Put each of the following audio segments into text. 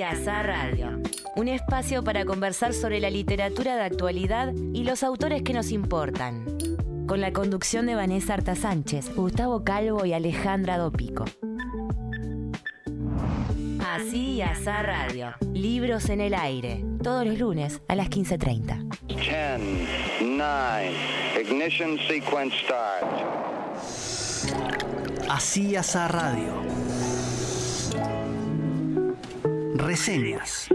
Así Asá Radio. Un espacio para conversar sobre la literatura de actualidad y los autores que nos importan. Con la conducción de Vanessa Arta Sánchez, Gustavo Calvo y Alejandra Dopico. Así Asá Radio. Libros en el aire. Todos los lunes a las 15:30. 10, 9, ignition sequence start. Así Asá Radio. Reseñas.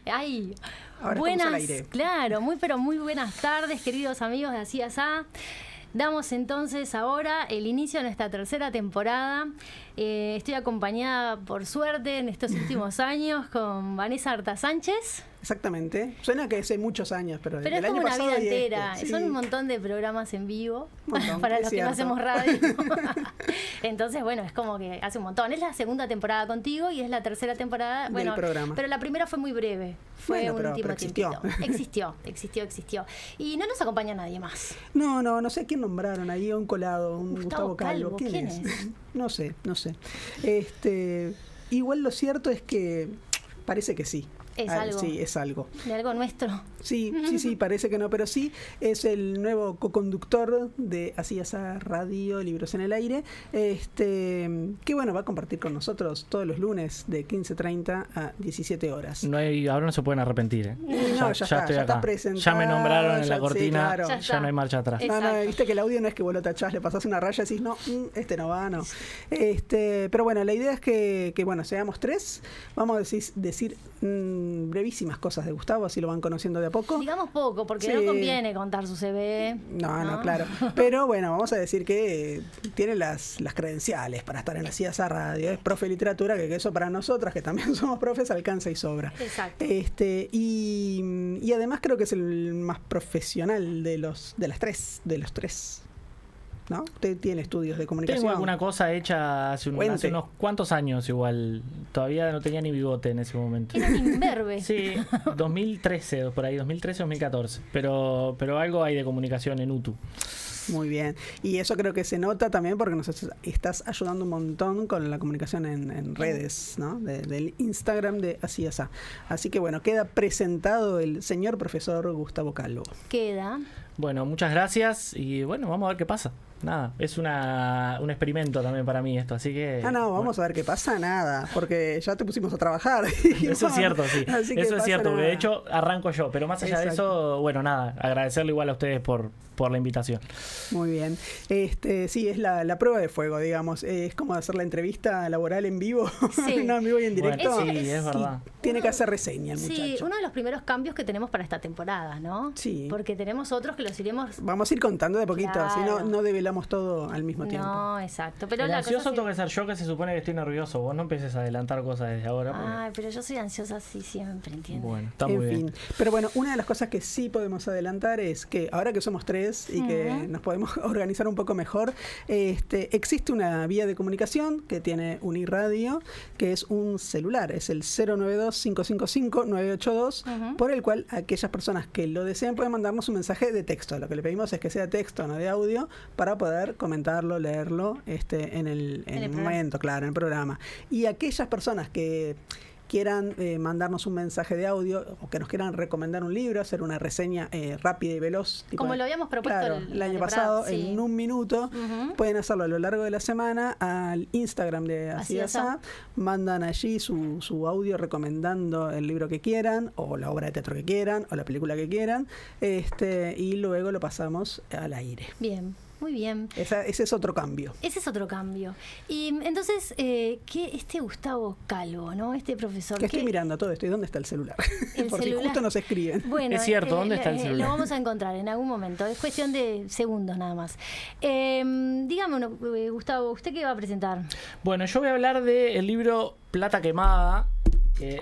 Ay, Ahora buenas, estamos al aire. claro, muy buenas tardes, queridos amigos de Así Asá. Damos entonces ahora el inicio de nuestra tercera temporada. Estoy acompañada, por suerte, en estos últimos años con Vanessa Arta Sánchez. Exactamente. Suena que hace muchos años, pero Pero el es como año una pasado vida y este, entera. sí. Son un montón de programas en vivo Montón, para es los que no cierto. hacemos radio. Entonces, bueno, es como que hace un montón. Es la segunda temporada contigo y es la tercera temporada. Del Bueno, programa. pero la primera fue muy breve. Fue Bueno, un pero último existió. tiempito. Existió. Y no nos acompaña nadie más. No sé quién nombraron ahí, un colado, un Gustavo Gustavo Calvo. Calvo, ¿quién es? No sé. Igual lo cierto es que parece que sí. Es algo. Sí, es algo. De algo nuestro. Sí, parece que no, pero sí, es el nuevo coconductor de Así Asá Radio, Libros en el Aire, que bueno, va a compartir con nosotros todos los lunes de 15:30 a 17 horas. Ahora no se pueden arrepentir. No, ya está estoy acá. presentado. Ya me nombraron en la sí, cortina, claro. Ya está. no hay marcha atrás. Es- No, Exacto. viste que el audio no es que vos lo tachás, le pasás una raya y decís, no, este no va, no. Pero bueno, la idea es que bueno, seamos tres. Vamos a decir brevísimas cosas de Gustavo, así lo van conociendo de a poco. Digamos poco, porque Sí. no conviene contar su CV. No, claro. Pero bueno, vamos a decir que tiene las credenciales para estar en la CIASA Radio. Es profe de literatura, que eso para nosotras, que también somos profes, alcanza y sobra. Exacto. Y además creo que es el más profesional de los tres. ¿No? Usted tiene estudios de comunicación. Tengo alguna cosa hecha hace Cuente. unos cuantos años igual. Todavía no tenía ni bigote en ese momento. Era un imberbe. Sí, 2013, por ahí, 2013-2014. Pero algo hay de comunicación en UTU. Muy bien. Y eso creo que se nota también porque nos estás ayudando un montón con la comunicación en redes, ¿no? Del Instagram de Así Asá. Así que bueno, queda presentado el señor profesor Gustavo Calvo. Queda. Bueno, muchas gracias y bueno, vamos a ver qué pasa. Nada, es un experimento también para mí esto, así que... Vamos a ver qué pasa, nada, porque ya te pusimos a trabajar. Eso es cierto, sí. Así que Eso es pasa cierto, nada. de hecho arranco yo, pero más allá de Exacto. eso, bueno, nada, agradecerle igual a ustedes por la invitación. Muy bien. Sí, es la prueba de fuego, digamos. Es como hacer la entrevista laboral en vivo. Sí. No, en vivo y en directo. Bueno, sí, es verdad. Tiene que hacer reseña el Sí, muchacho. uno de los primeros cambios que tenemos para esta temporada, ¿no? Sí. Porque tenemos otros que los iremos... Vamos a ir contando de poquito, Claro. así no develamos todo al mismo tiempo. No, exacto. Pero El la ansioso cosa tengo que ser yo, que se supone que estoy nervioso. Vos no empieces a adelantar cosas desde ahora. porque- Ay, pero yo soy ansiosa así siempre, ¿entiendes? Bueno, está En muy fin. bien. Pero bueno, una de las cosas que sí podemos adelantar es que ahora que somos tres y que nos podemos organizar un poco mejor, existe una vía de comunicación que tiene Uniradio, que es un celular, es el 092-555-982, por el cual aquellas personas que lo deseen pueden mandarnos un mensaje de texto. Lo que le pedimos es que sea texto, no de audio, para poder comentarlo, leerlo en el programa. momento, claro, en el programa. Y aquellas personas que quieran mandarnos un mensaje de audio o que nos quieran recomendar un libro, hacer una reseña rápida y veloz. Como lo habíamos propuesto claro, el el año temporada, pasado, sí. en un minuto. Pueden hacerlo a lo largo de la semana al Instagram de Así Así Asá. Mandan allí su audio recomendando el libro que quieran, o la obra de teatro que quieran, o la película que quieran, y luego lo pasamos al aire. Bien, muy bien. Ese es otro cambio. Ese es otro cambio. Y entonces, ¿qué Gustavo Calvo, ¿no? Este profesor. Que estoy mirando todo esto. ¿Y dónde está el celular? El Por celular. si justo nos escriben. Bueno, Es cierto, ¿dónde está el celular? Lo vamos a encontrar en algún momento. Es cuestión de segundos nada más. Dígame, Gustavo, ¿usted qué va a presentar? Bueno, yo voy a hablar del libro Plata Quemada.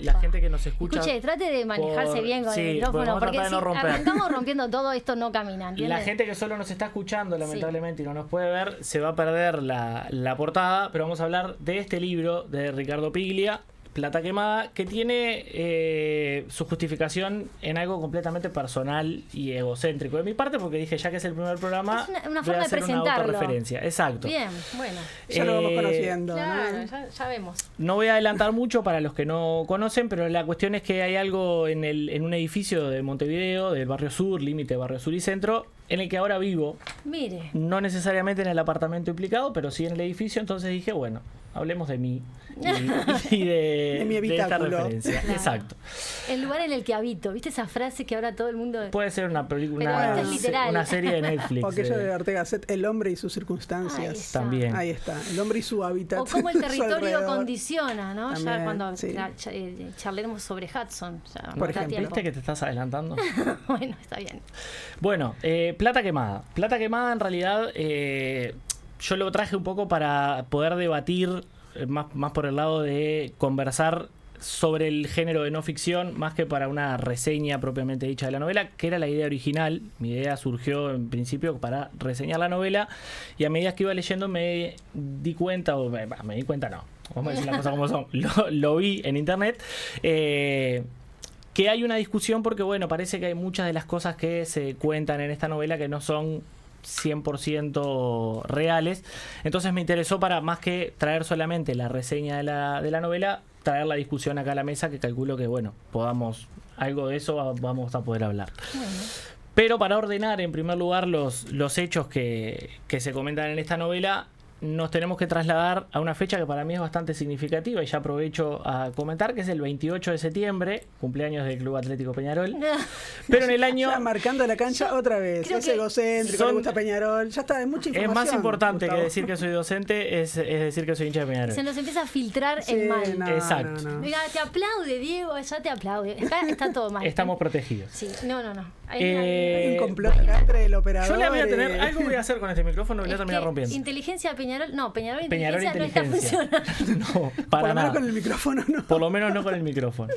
La gente que nos escucha... Escuche, trate de manejarse por- bien con sí, el micrófono, vamos a porque tratar de si no romper. arrancamos rompiendo todo, esto no camina, ¿entiende? La gente que solo nos está escuchando, lamentablemente, y no nos puede ver, se va a perder la portada, pero vamos a hablar de este libro de Ricardo Piglia, Plata Quemada, que tiene su justificación en algo completamente personal y egocéntrico de mi parte, porque dije, ya que es el primer programa, Es una voy forma a de hacer una presentarlo. autorreferencia. Exacto. Bien, bueno. Ya lo vamos conociendo, Claro, ¿no? ya vemos. No voy a adelantar mucho para los que no conocen, pero la cuestión es que hay algo en un edificio de Montevideo, del barrio sur, límite Barrio Sur y Centro, en el que ahora vivo, Mire. no necesariamente en el apartamento implicado, pero sí en el edificio. Entonces dije, bueno, hablemos de mí y de mi esta habitáculo. referencia. Claro. Exacto. El lugar en el que habito. ¿Viste esa frase que ahora todo el mundo... Puede ser una película, Pero esto es literal. una serie de Netflix. O aquello de Ortega Gasset, el hombre y sus Ahí circunstancias. está. También. Ahí está, el hombre y su hábitat. O cómo el a su territorio alrededor. condiciona, ¿no? Ya También, cuando sí. charlemos sobre Hudson. Ya Por nos da ejemplo. tiempo. ¿Viste que te estás adelantando? Bueno, está bien. Bueno, Plata Quemada. Plata Quemada en realidad yo lo traje un poco para poder debatir más por el lado de conversar sobre el género de no ficción, más que para una reseña propiamente dicha de la novela, que era la idea original. Mi idea surgió en principio para reseñar la novela, y a medida que iba leyendo me di cuenta, me di cuenta no, vamos a decir las cosas como son, lo vi en internet, que hay una discusión porque, bueno, parece que hay muchas de las cosas que se cuentan en esta novela que no son 100% reales. Entonces me interesó, para más que traer solamente la reseña de la novela, traer la discusión acá a la mesa, que calculo que, bueno, podamos, algo de eso vamos a poder hablar. Bueno. Pero para ordenar en primer lugar los hechos que se comentan en esta novela, nos tenemos que trasladar a una fecha que para mí es bastante significativa, y ya aprovecho a comentar que es el 28 de septiembre, cumpleaños del Club Atlético Peñarol. Pero en el año... Ya marcando la cancha otra vez. creo Es que egocéntrico, le gusta Peñarol. Ya está, es mucha Es información. más importante Gustavo. que decir que soy docente, es decir que soy hincha de Peñarol. Se nos empieza a filtrar Sí, el mal. no, Exacto. no, no. Mira, te aplaude, Diego, ya te aplaude. Acá está todo mal. Estamos protegidos. Sí, no. Hay Hay un Eh, complot acá entre el operador. Yo le voy a tener... y- Algo voy a hacer con este micrófono y lo voy a terminar rompiendo. Inteligencia Peñarol. No, Peñarol Peñarol Inteligencia no está Inteligencia. funcionando. No, para Por lo menos nada. con el micrófono, ¿no? Por lo menos no con el micrófono.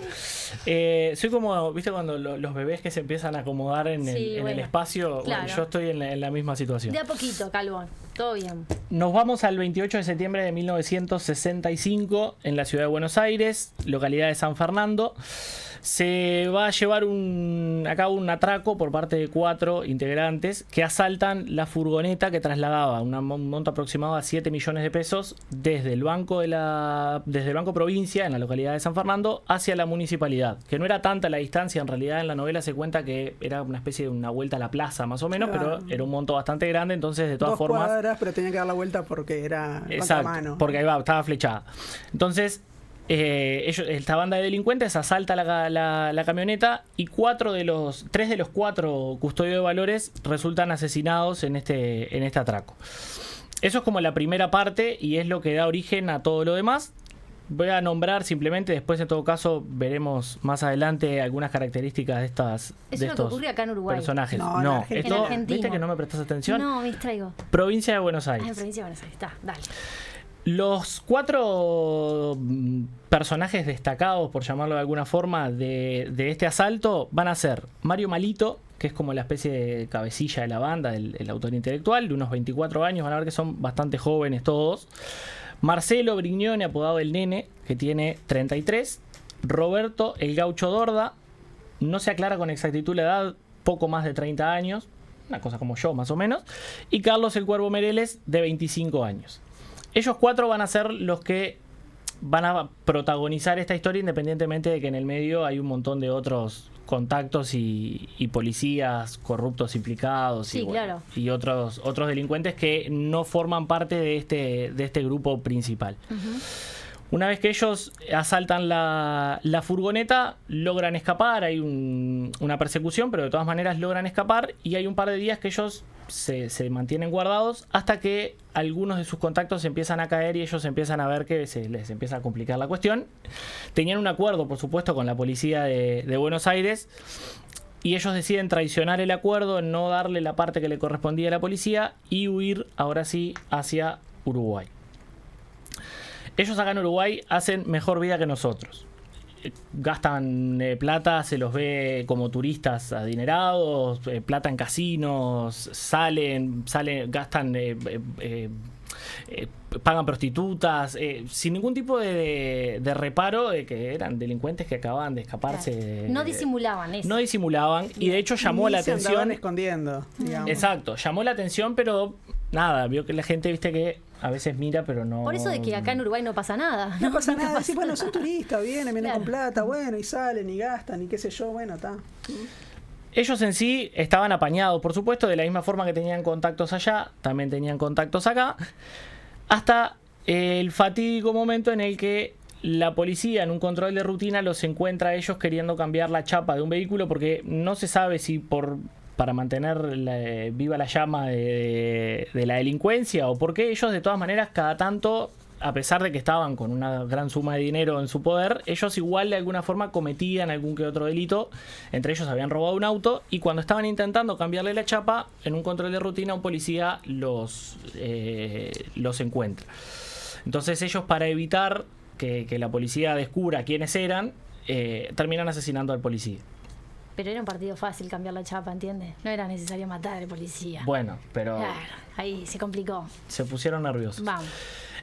Soy como, ¿viste cuando los bebés que se empiezan a acomodar en el bueno, espacio? claro. Bueno, yo estoy en la misma situación. De a poquito, Calvón. Todo bien. Nos vamos al 28 de septiembre de 1965 en la ciudad de Buenos Aires, localidad de San Fernando. Se va a llevar a cabo un atraco por parte de 4 integrantes que asaltan la furgoneta que trasladaba un monto aproximado a 7 millones de pesos desde el Banco Provincia, en la localidad de San Fernando, hacia la municipalidad. Que no era tanta la distancia, en realidad en la novela se cuenta que era una especie de una vuelta a la plaza más o menos, Claro. pero era un monto bastante grande, entonces de todas 2 formas... cuadras, pero tenía que dar la vuelta porque era Exacto, mano. porque ahí va, estaba flechada. Entonces, esta banda de delincuentes asalta la camioneta, y 3 de los 4 custodios de valores resultan asesinados en este atraco. Eso es como la primera parte y es lo que da origen a todo lo demás. Voy a nombrar simplemente, después en todo caso veremos más adelante algunas características de Eso es lo que estos ocurre acá en Uruguay. personajes. No, en Argentina. En Argentina. ¿Viste que no me prestas atención? No, me distraigo. Provincia de Buenos Ah, Aires. en provincia de Buenos Aires. Está, dale. Los 4 personajes destacados, por llamarlo de alguna forma, de este asalto van a ser Mario Malito, que es como la especie de cabecilla de la banda, el autor intelectual, de unos 24 años, van a ver que son bastante jóvenes todos. Marcelo Brignone, apodado El Nene, que tiene 33. Roberto El Gaucho Dorda, no se aclara con exactitud la edad, poco más de 30 años, una cosa como yo más o menos. Y Carlos El Cuervo Mereles, de 25 años. Ellos 4 van a ser los que van a protagonizar esta historia, independientemente de que en el medio hay un montón de otros contactos y policías corruptos implicados, Sí, y, bueno, claro. y otros delincuentes que no forman parte de este grupo principal. Una vez que ellos asaltan la furgoneta, logran escapar, hay una persecución, pero de todas maneras logran escapar, y hay un par de días que ellos se mantienen guardados hasta que algunos de sus contactos empiezan a caer y ellos empiezan a ver que se les empieza a complicar la cuestión. Tenían un acuerdo, por supuesto, con la policía de Buenos Aires, y ellos deciden traicionar el acuerdo, no darle la parte que le correspondía a la policía y huir, ahora sí, hacia Uruguay. Ellos acá en Uruguay hacen mejor vida que nosotros. Gastan plata, se los ve como turistas adinerados, plata en casinos, salen, gastan pagan prostitutas, sin ningún tipo de reparo de que eran delincuentes que acababan de escaparse. Claro. No disimulaban eso. No disimulaban, y de hecho llamó la Se atención. andaban escondiendo, digamos. Exacto, llamó la atención, pero nada, vio que la gente, viste, que a veces mira, pero no... Por eso de que acá en Uruguay no pasa nada. No pasa nada, decís, bueno, son turistas, vienen Claro. con plata, bueno, y salen, y gastan, y qué sé yo, bueno, está. Ellos en sí estaban apañados, por supuesto, de la misma forma que tenían contactos allá, también tenían contactos acá, hasta el fatídico momento en el que la policía, en un control de rutina, los encuentra a ellos queriendo cambiar la chapa de un vehículo, porque no se sabe si para mantener viva la llama de la delincuencia, o porque ellos, de todas maneras, cada tanto, a pesar de que estaban con una gran suma de dinero en su poder, ellos igual de alguna forma cometían algún que otro delito. Entre ellos habían robado un auto, y cuando estaban intentando cambiarle la chapa, en un control de rutina un policía los encuentra. Entonces ellos, para evitar que la policía descubra quiénes eran, terminan asesinando al policía. Pero era un partido fácil cambiar la chapa, ¿entiendes? No era necesario matar al policía. Bueno, pero Claro, ahí se complicó. se pusieron nerviosos. Vamos.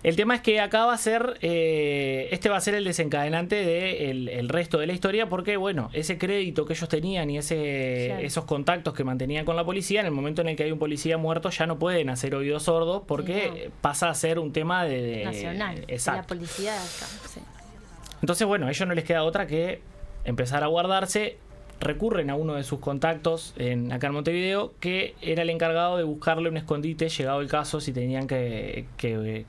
El tema es que acá va a ser, este va a ser el desencadenante del resto de la historia, porque bueno, ese crédito que ellos tenían y Claro. esos contactos que mantenían con la policía, en el momento en el que hay un policía muerto, ya no pueden hacer oídos sordos, porque pasa a ser un tema de Nacional. De la exacto. policía de acá. Sí. Entonces, bueno, a ellos no les queda otra que empezar a guardarse. Recurren a uno de sus contactos acá en Montevideo, que era el encargado de buscarle un escondite, llegado el caso, si tenían que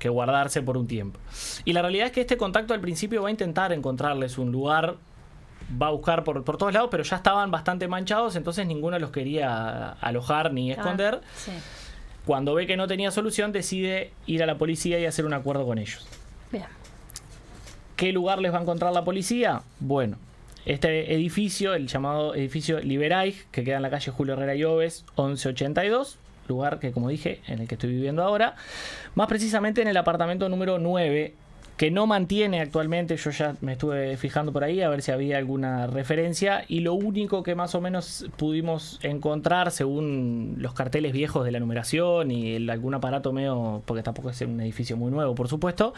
guardarse por un tiempo. Y la realidad es que este contacto al principio va a intentar encontrarles un lugar, va a buscar por todos lados, pero ya estaban bastante manchados, entonces ninguno los quería alojar ni esconder. Sí. Cuando ve que no tenía solución, decide ir a la policía y hacer un acuerdo con ellos. Bien. ¿Qué lugar les va a encontrar la policía? Bueno, este edificio, el llamado edificio Liberaig, que queda en la calle Julio Herrera y Oves, 1182, lugar que, como dije, en el que estoy viviendo ahora, más precisamente en el apartamento número 9, que no mantiene actualmente. Yo ya me estuve fijando por ahí a ver si había alguna referencia, y lo único que más o menos pudimos encontrar, según los carteles viejos de la numeración y algún aparato medio, porque tampoco es un edificio muy nuevo, por supuesto,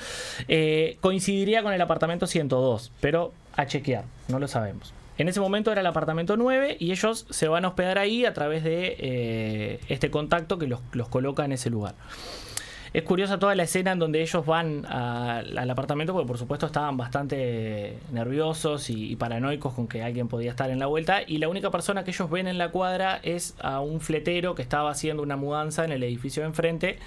coincidiría con el apartamento 102, pero a chequear, no lo sabemos. En ese momento era el apartamento 9, y ellos se van a hospedar ahí a través de este contacto que los coloca en ese lugar. Es curiosa toda la escena en donde ellos van al apartamento, porque por supuesto estaban bastante nerviosos y paranoicos con que alguien podía estar en la vuelta, y la única persona que ellos ven en la cuadra es a un fletero que estaba haciendo una mudanza en el edificio de enfrente,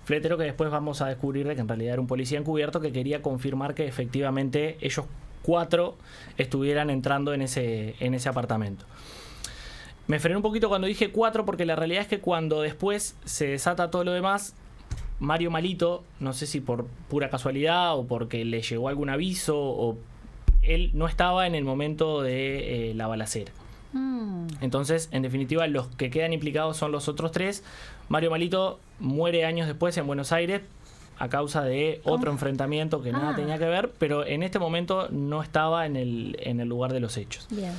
fletero que después vamos a descubrir de que en realidad era un policía encubierto que quería confirmar que efectivamente ellos 4 estuvieran entrando en ese apartamento. Me frené un poquito cuando dije 4, porque la realidad es que cuando después se desata todo lo demás, Mario Malito, no sé si por pura casualidad o porque le llegó algún aviso, o él no estaba en el momento de la balacera. Entonces, en definitiva, los que quedan implicados son los otros 3. Mario Malito muere años después en Buenos Aires a causa de otro enfrentamiento que nada tenía que ver, pero en este momento no estaba en el lugar de los hechos. Bien.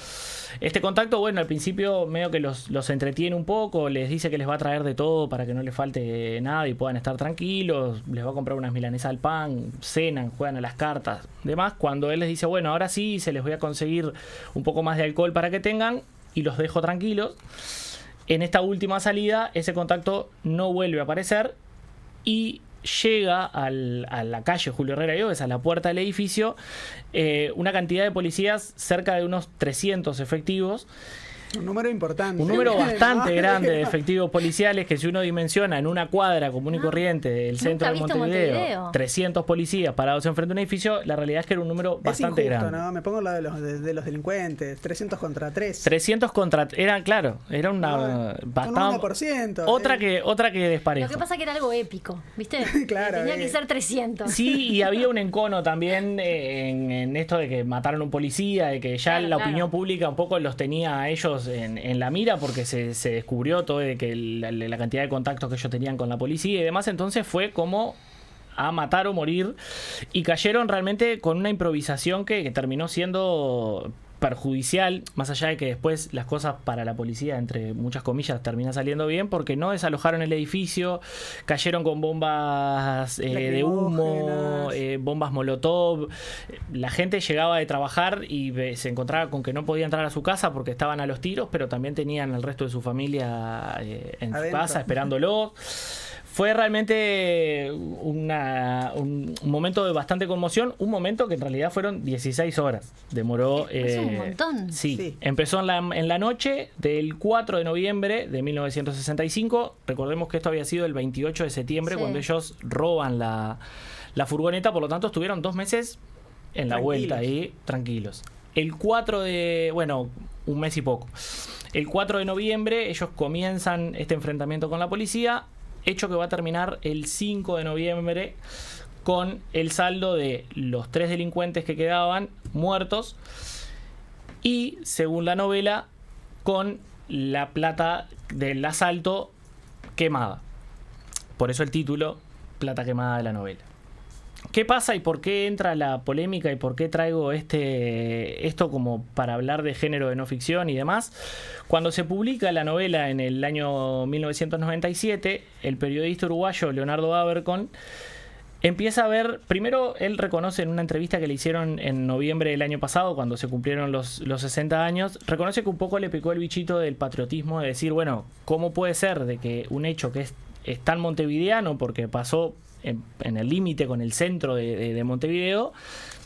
Este contacto, bueno, al principio medio que los entretiene un poco, les dice que les va a traer de todo para que no les falte nada y puedan estar tranquilos, les va a comprar unas milanesas al pan, cenan, juegan a las cartas, demás. Cuando él les dice, bueno, ahora sí, se les voy a conseguir un poco más de alcohol para que tengan, y los dejo tranquilos, en esta última salida ese contacto no vuelve a aparecer, y llega a la calle Julio Herrera y Oves, a la puerta del edificio, una cantidad de policías, cerca de unos 300 efectivos. Un número importante. Un número bastante grande de efectivos policiales, que si uno dimensiona en una cuadra común y corriente del centro de Montevideo, 300 policías parados enfrente de un edificio, la realidad es que era un número bastante injusto, grande. ¿no? Me pongo la de los delincuentes, 300 contra 3. 300 contra... Era, claro, era una... Son bastante, 1%. otra que desparejo. Lo que pasa es que era algo épico, ¿viste? Claro, Tenía que ser 300. Sí, y había un encono también en esto de que mataron a un policía, de que ya Claro, la claro. opinión pública un poco los tenía a ellos en la mira, porque se descubrió todo de que la cantidad de contactos que ellos tenían con la policía y demás. Entonces fue como a matar o morir, y cayeron realmente con una improvisación que terminó siendo perjudicial, más allá de que después las cosas para la policía, entre muchas comillas, terminan saliendo bien, porque no desalojaron el edificio, cayeron con bombas de humo, bombas molotov. La gente llegaba de trabajar y se encontraba con que no podía entrar a su casa porque estaban a los tiros, pero también tenían al resto de su familia en su casa esperándolo. Fue realmente un momento de bastante conmoción, un momento que en realidad fueron 16 horas. Demoró... Es un montón. Sí, empezó en la noche del 4 de noviembre de 1965. Recordemos que esto había sido el 28 de septiembre, cuando ellos roban la furgoneta, por lo tanto estuvieron 2 meses en la vuelta ahí, tranquilos. El 4 de... bueno, un mes y poco. El 4 de noviembre ellos comienzan este enfrentamiento con la policía, hecho que va a terminar el 5 de noviembre con el saldo de los 3 delincuentes que quedaban muertos y, según la novela, con la plata del asalto quemada. Por eso el título, Plata quemada, de la novela. ¿Qué pasa y por qué entra la polémica y por qué traigo esto como para hablar de género de no ficción y demás? Cuando se publica la novela en el año 1997, el periodista uruguayo Leonardo Abercon empieza a ver, primero él reconoce en una entrevista que le hicieron en noviembre del año pasado, cuando se cumplieron los 60 años, reconoce que un poco le picó el bichito del patriotismo, de decir, bueno, ¿cómo puede ser de que un hecho que es tan montevideano, porque pasó en el límite con el centro de Montevideo,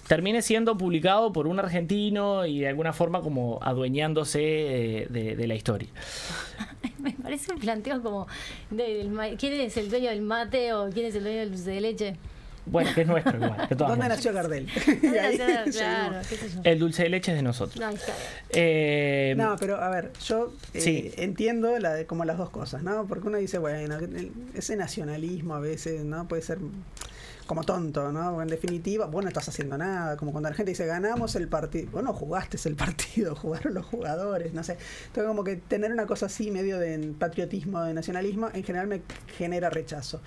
termine siendo publicado por un argentino y de alguna forma como adueñándose de la historia? Me parece un planteo como ¿quién es el dueño del mate o quién es el dueño del dulce de leche? Bueno, que es nuestro igual. ¿Dónde nació Gardel? Claro, qué sé yo. El dulce de leche es de nosotros. No, está no, pero a ver, yo entiendo como las dos cosas, ¿no? Porque uno dice, bueno, ese nacionalismo a veces, ¿no? Puede ser como tonto, ¿no? En definitiva, vos no estás haciendo nada. Como cuando la gente dice, ganamos el partido. Vos no jugaste el partido, jugaron los jugadores, no sé. Entonces, como que tener una cosa así, medio de patriotismo, de nacionalismo, en general me genera rechazo.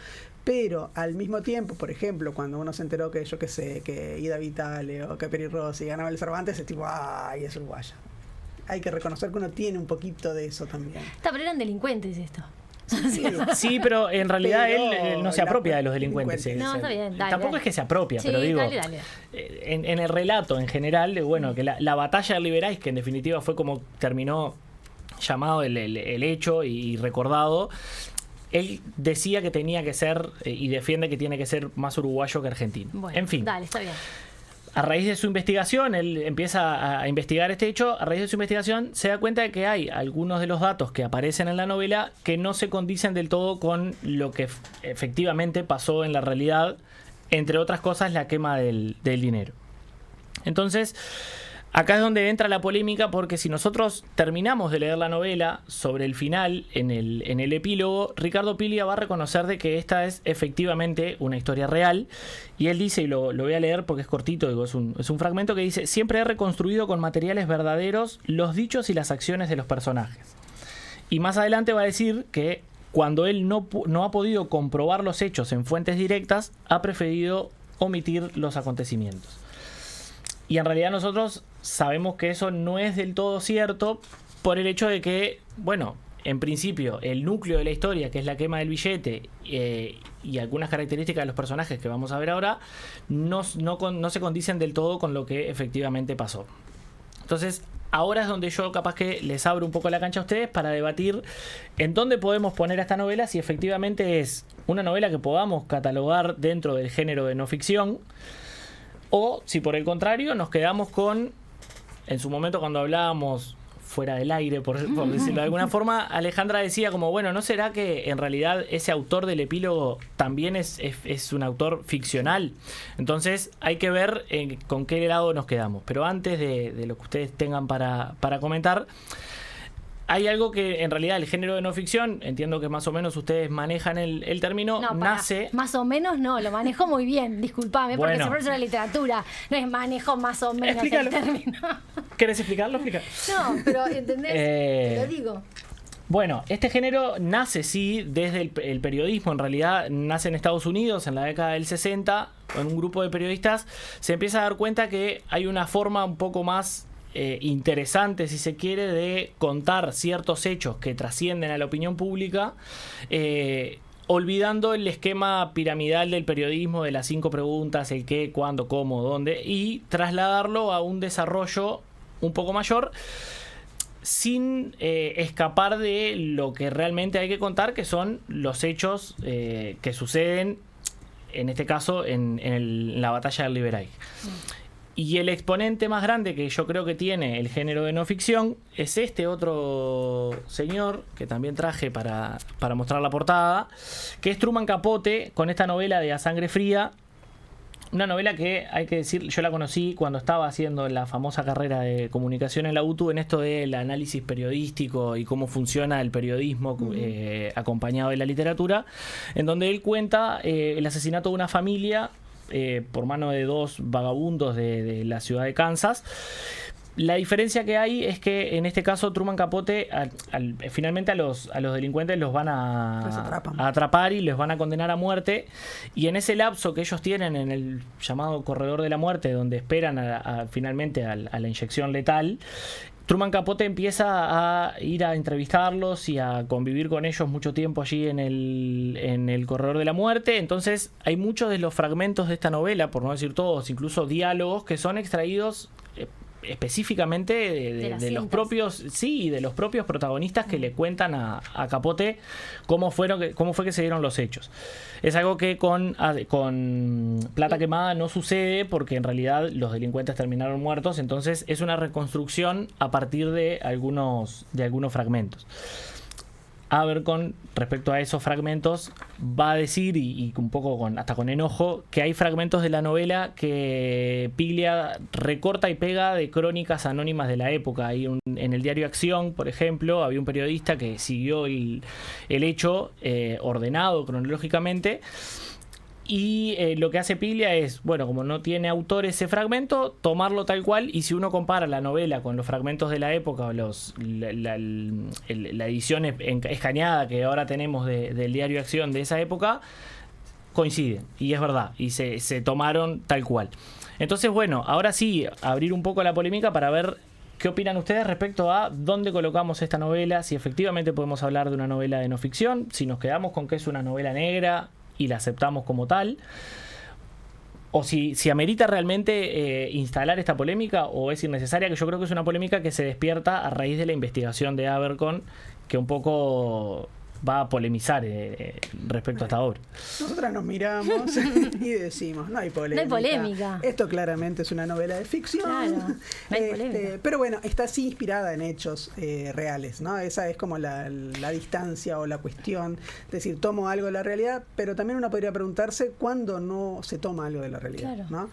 Pero al mismo tiempo, por ejemplo, cuando uno se enteró que, yo qué sé, que Ida Vitale o que Peri Rossi ganaba el Cervantes, es tipo, ¡ay, es uruguaya! Hay que reconocer que uno tiene un poquito de eso también. Pero eran delincuentes esto. Sí, pero en realidad él no se apropia de los delincuentes. No, está bien, dale, tampoco dale. Es que se apropia, Sí, pero digo, dale. En el relato en general, bueno, que la batalla de Liberáis, que en definitiva fue como terminó llamado el hecho y recordado, él decía que tenía que ser, y defiende que tiene que ser más uruguayo que argentino. Bueno, en fin. Dale, está bien. A raíz de su investigación, él empieza a investigar este hecho. A raíz de su investigación se da cuenta de que hay algunos de los datos que aparecen en la novela que no se condicen del todo con lo que efectivamente pasó en la realidad, entre otras cosas la quema del dinero. Entonces, acá es donde entra la polémica, porque si nosotros terminamos de leer la novela, sobre el final, en el epílogo, Ricardo Piglia va a reconocer de que esta es efectivamente una historia real, y él dice, y lo voy a leer porque es cortito, digo, es un fragmento que dice: siempre he reconstruido con materiales verdaderos los dichos y las acciones de los personajes. Y más adelante va a decir que cuando él no ha podido comprobar los hechos en fuentes directas, ha preferido omitir los acontecimientos. Y en realidad nosotros sabemos que eso no es del todo cierto, por el hecho de que, bueno, en principio el núcleo de la historia, que es la quema del billete, y algunas características de los personajes que vamos a ver ahora, no se condicen del todo con lo que efectivamente pasó. Entonces, ahora es donde yo capaz que les abro un poco la cancha a ustedes para debatir en dónde podemos poner a esta novela, si efectivamente es una novela que podamos catalogar dentro del género de no ficción, o si por el contrario nos quedamos con, en su momento cuando hablábamos fuera del aire, por decirlo de alguna forma, Alejandra decía como, bueno, ¿no será que en realidad ese autor del epílogo también es un autor ficcional? Entonces hay que ver con qué lado nos quedamos. Pero antes de lo que ustedes tengan para comentar, hay algo que en realidad el género de no ficción, entiendo que más o menos ustedes manejan el término, No, nace... Más o menos no, lo manejo muy bien, disculpame, porque Bueno. se parece una literatura, no es manejo más o menos Explícalo. el término. ¿Querés explicarlo? Explica. No, pero ¿entendés? Te lo digo. Bueno, este género nace, sí, desde el periodismo. En realidad nace en Estados Unidos en la década del 60. En un grupo de periodistas se empieza a dar cuenta que hay una forma un poco más interesante, si se quiere, de contar ciertos hechos que trascienden a la opinión pública, olvidando el esquema piramidal del periodismo de las 5 preguntas, el qué, cuándo, cómo, dónde, y trasladarlo a un desarrollo un poco mayor, sin escapar de lo que realmente hay que contar, que son los hechos que suceden, en este caso, en la batalla del Liberay. Y el exponente más grande que yo creo que tiene el género de no ficción es este otro señor, que también traje para mostrar la portada, que es Truman Capote, con esta novela de A Sangre Fría. Una novela que, hay que decir, yo la conocí cuando estaba haciendo la famosa carrera de comunicación en la UTU, en esto del análisis periodístico y cómo funciona el periodismo acompañado de la literatura, en donde él cuenta el asesinato de una familia por mano de 2 vagabundos de la ciudad de Kansas. La diferencia que hay es que en este caso Truman Capote finalmente a los delincuentes los van a atrapar y les van a condenar a muerte, y en ese lapso que ellos tienen en el llamado corredor de la muerte, donde esperan finalmente a la inyección letal, Truman Capote empieza a ir a entrevistarlos y a convivir con ellos mucho tiempo allí en el corredor de la muerte. Entonces hay muchos de los fragmentos de esta novela, por no decir todos, incluso diálogos, que son extraídos específicamente de los propios, sí, de los propios protagonistas, que le cuentan a Capote cómo fue que se dieron los hechos. Es algo que con Plata Quemada no sucede, porque en realidad los delincuentes terminaron muertos. Entonces es una reconstrucción a partir de algunos fragmentos. Abercon, respecto a esos fragmentos, va a decir, y un poco hasta con enojo, que hay fragmentos de la novela que Piglia recorta y pega de crónicas anónimas de la época. En el diario Acción, por ejemplo, había un periodista que siguió el hecho ordenado cronológicamente. Y lo que hace Piglia es, bueno, como no tiene autor ese fragmento, tomarlo tal cual, y si uno compara la novela con los fragmentos de la época o la edición escaneada que ahora tenemos del diario Acción de esa época, coinciden, y es verdad, y se tomaron tal cual. Entonces, bueno, ahora sí, abrir un poco la polémica para ver qué opinan ustedes respecto a dónde colocamos esta novela, si efectivamente podemos hablar de una novela de no ficción, si nos quedamos con que es una novela negra y la aceptamos como tal, o si amerita realmente instalar esta polémica, o es innecesaria, que yo creo que es una polémica que se despierta a raíz de la investigación de Abercon, que un poco va a polemizar respecto a esta obra. Nosotras nos miramos y decimos, no hay polémica. No hay polémica. Esto claramente es una novela de ficción. Claro, no hay polémica. Pero bueno, está así inspirada en hechos reales, ¿no? Esa es como la distancia o la cuestión. Es decir, tomo algo de la realidad, pero también uno podría preguntarse cuándo no se toma algo de la realidad, claro, ¿no?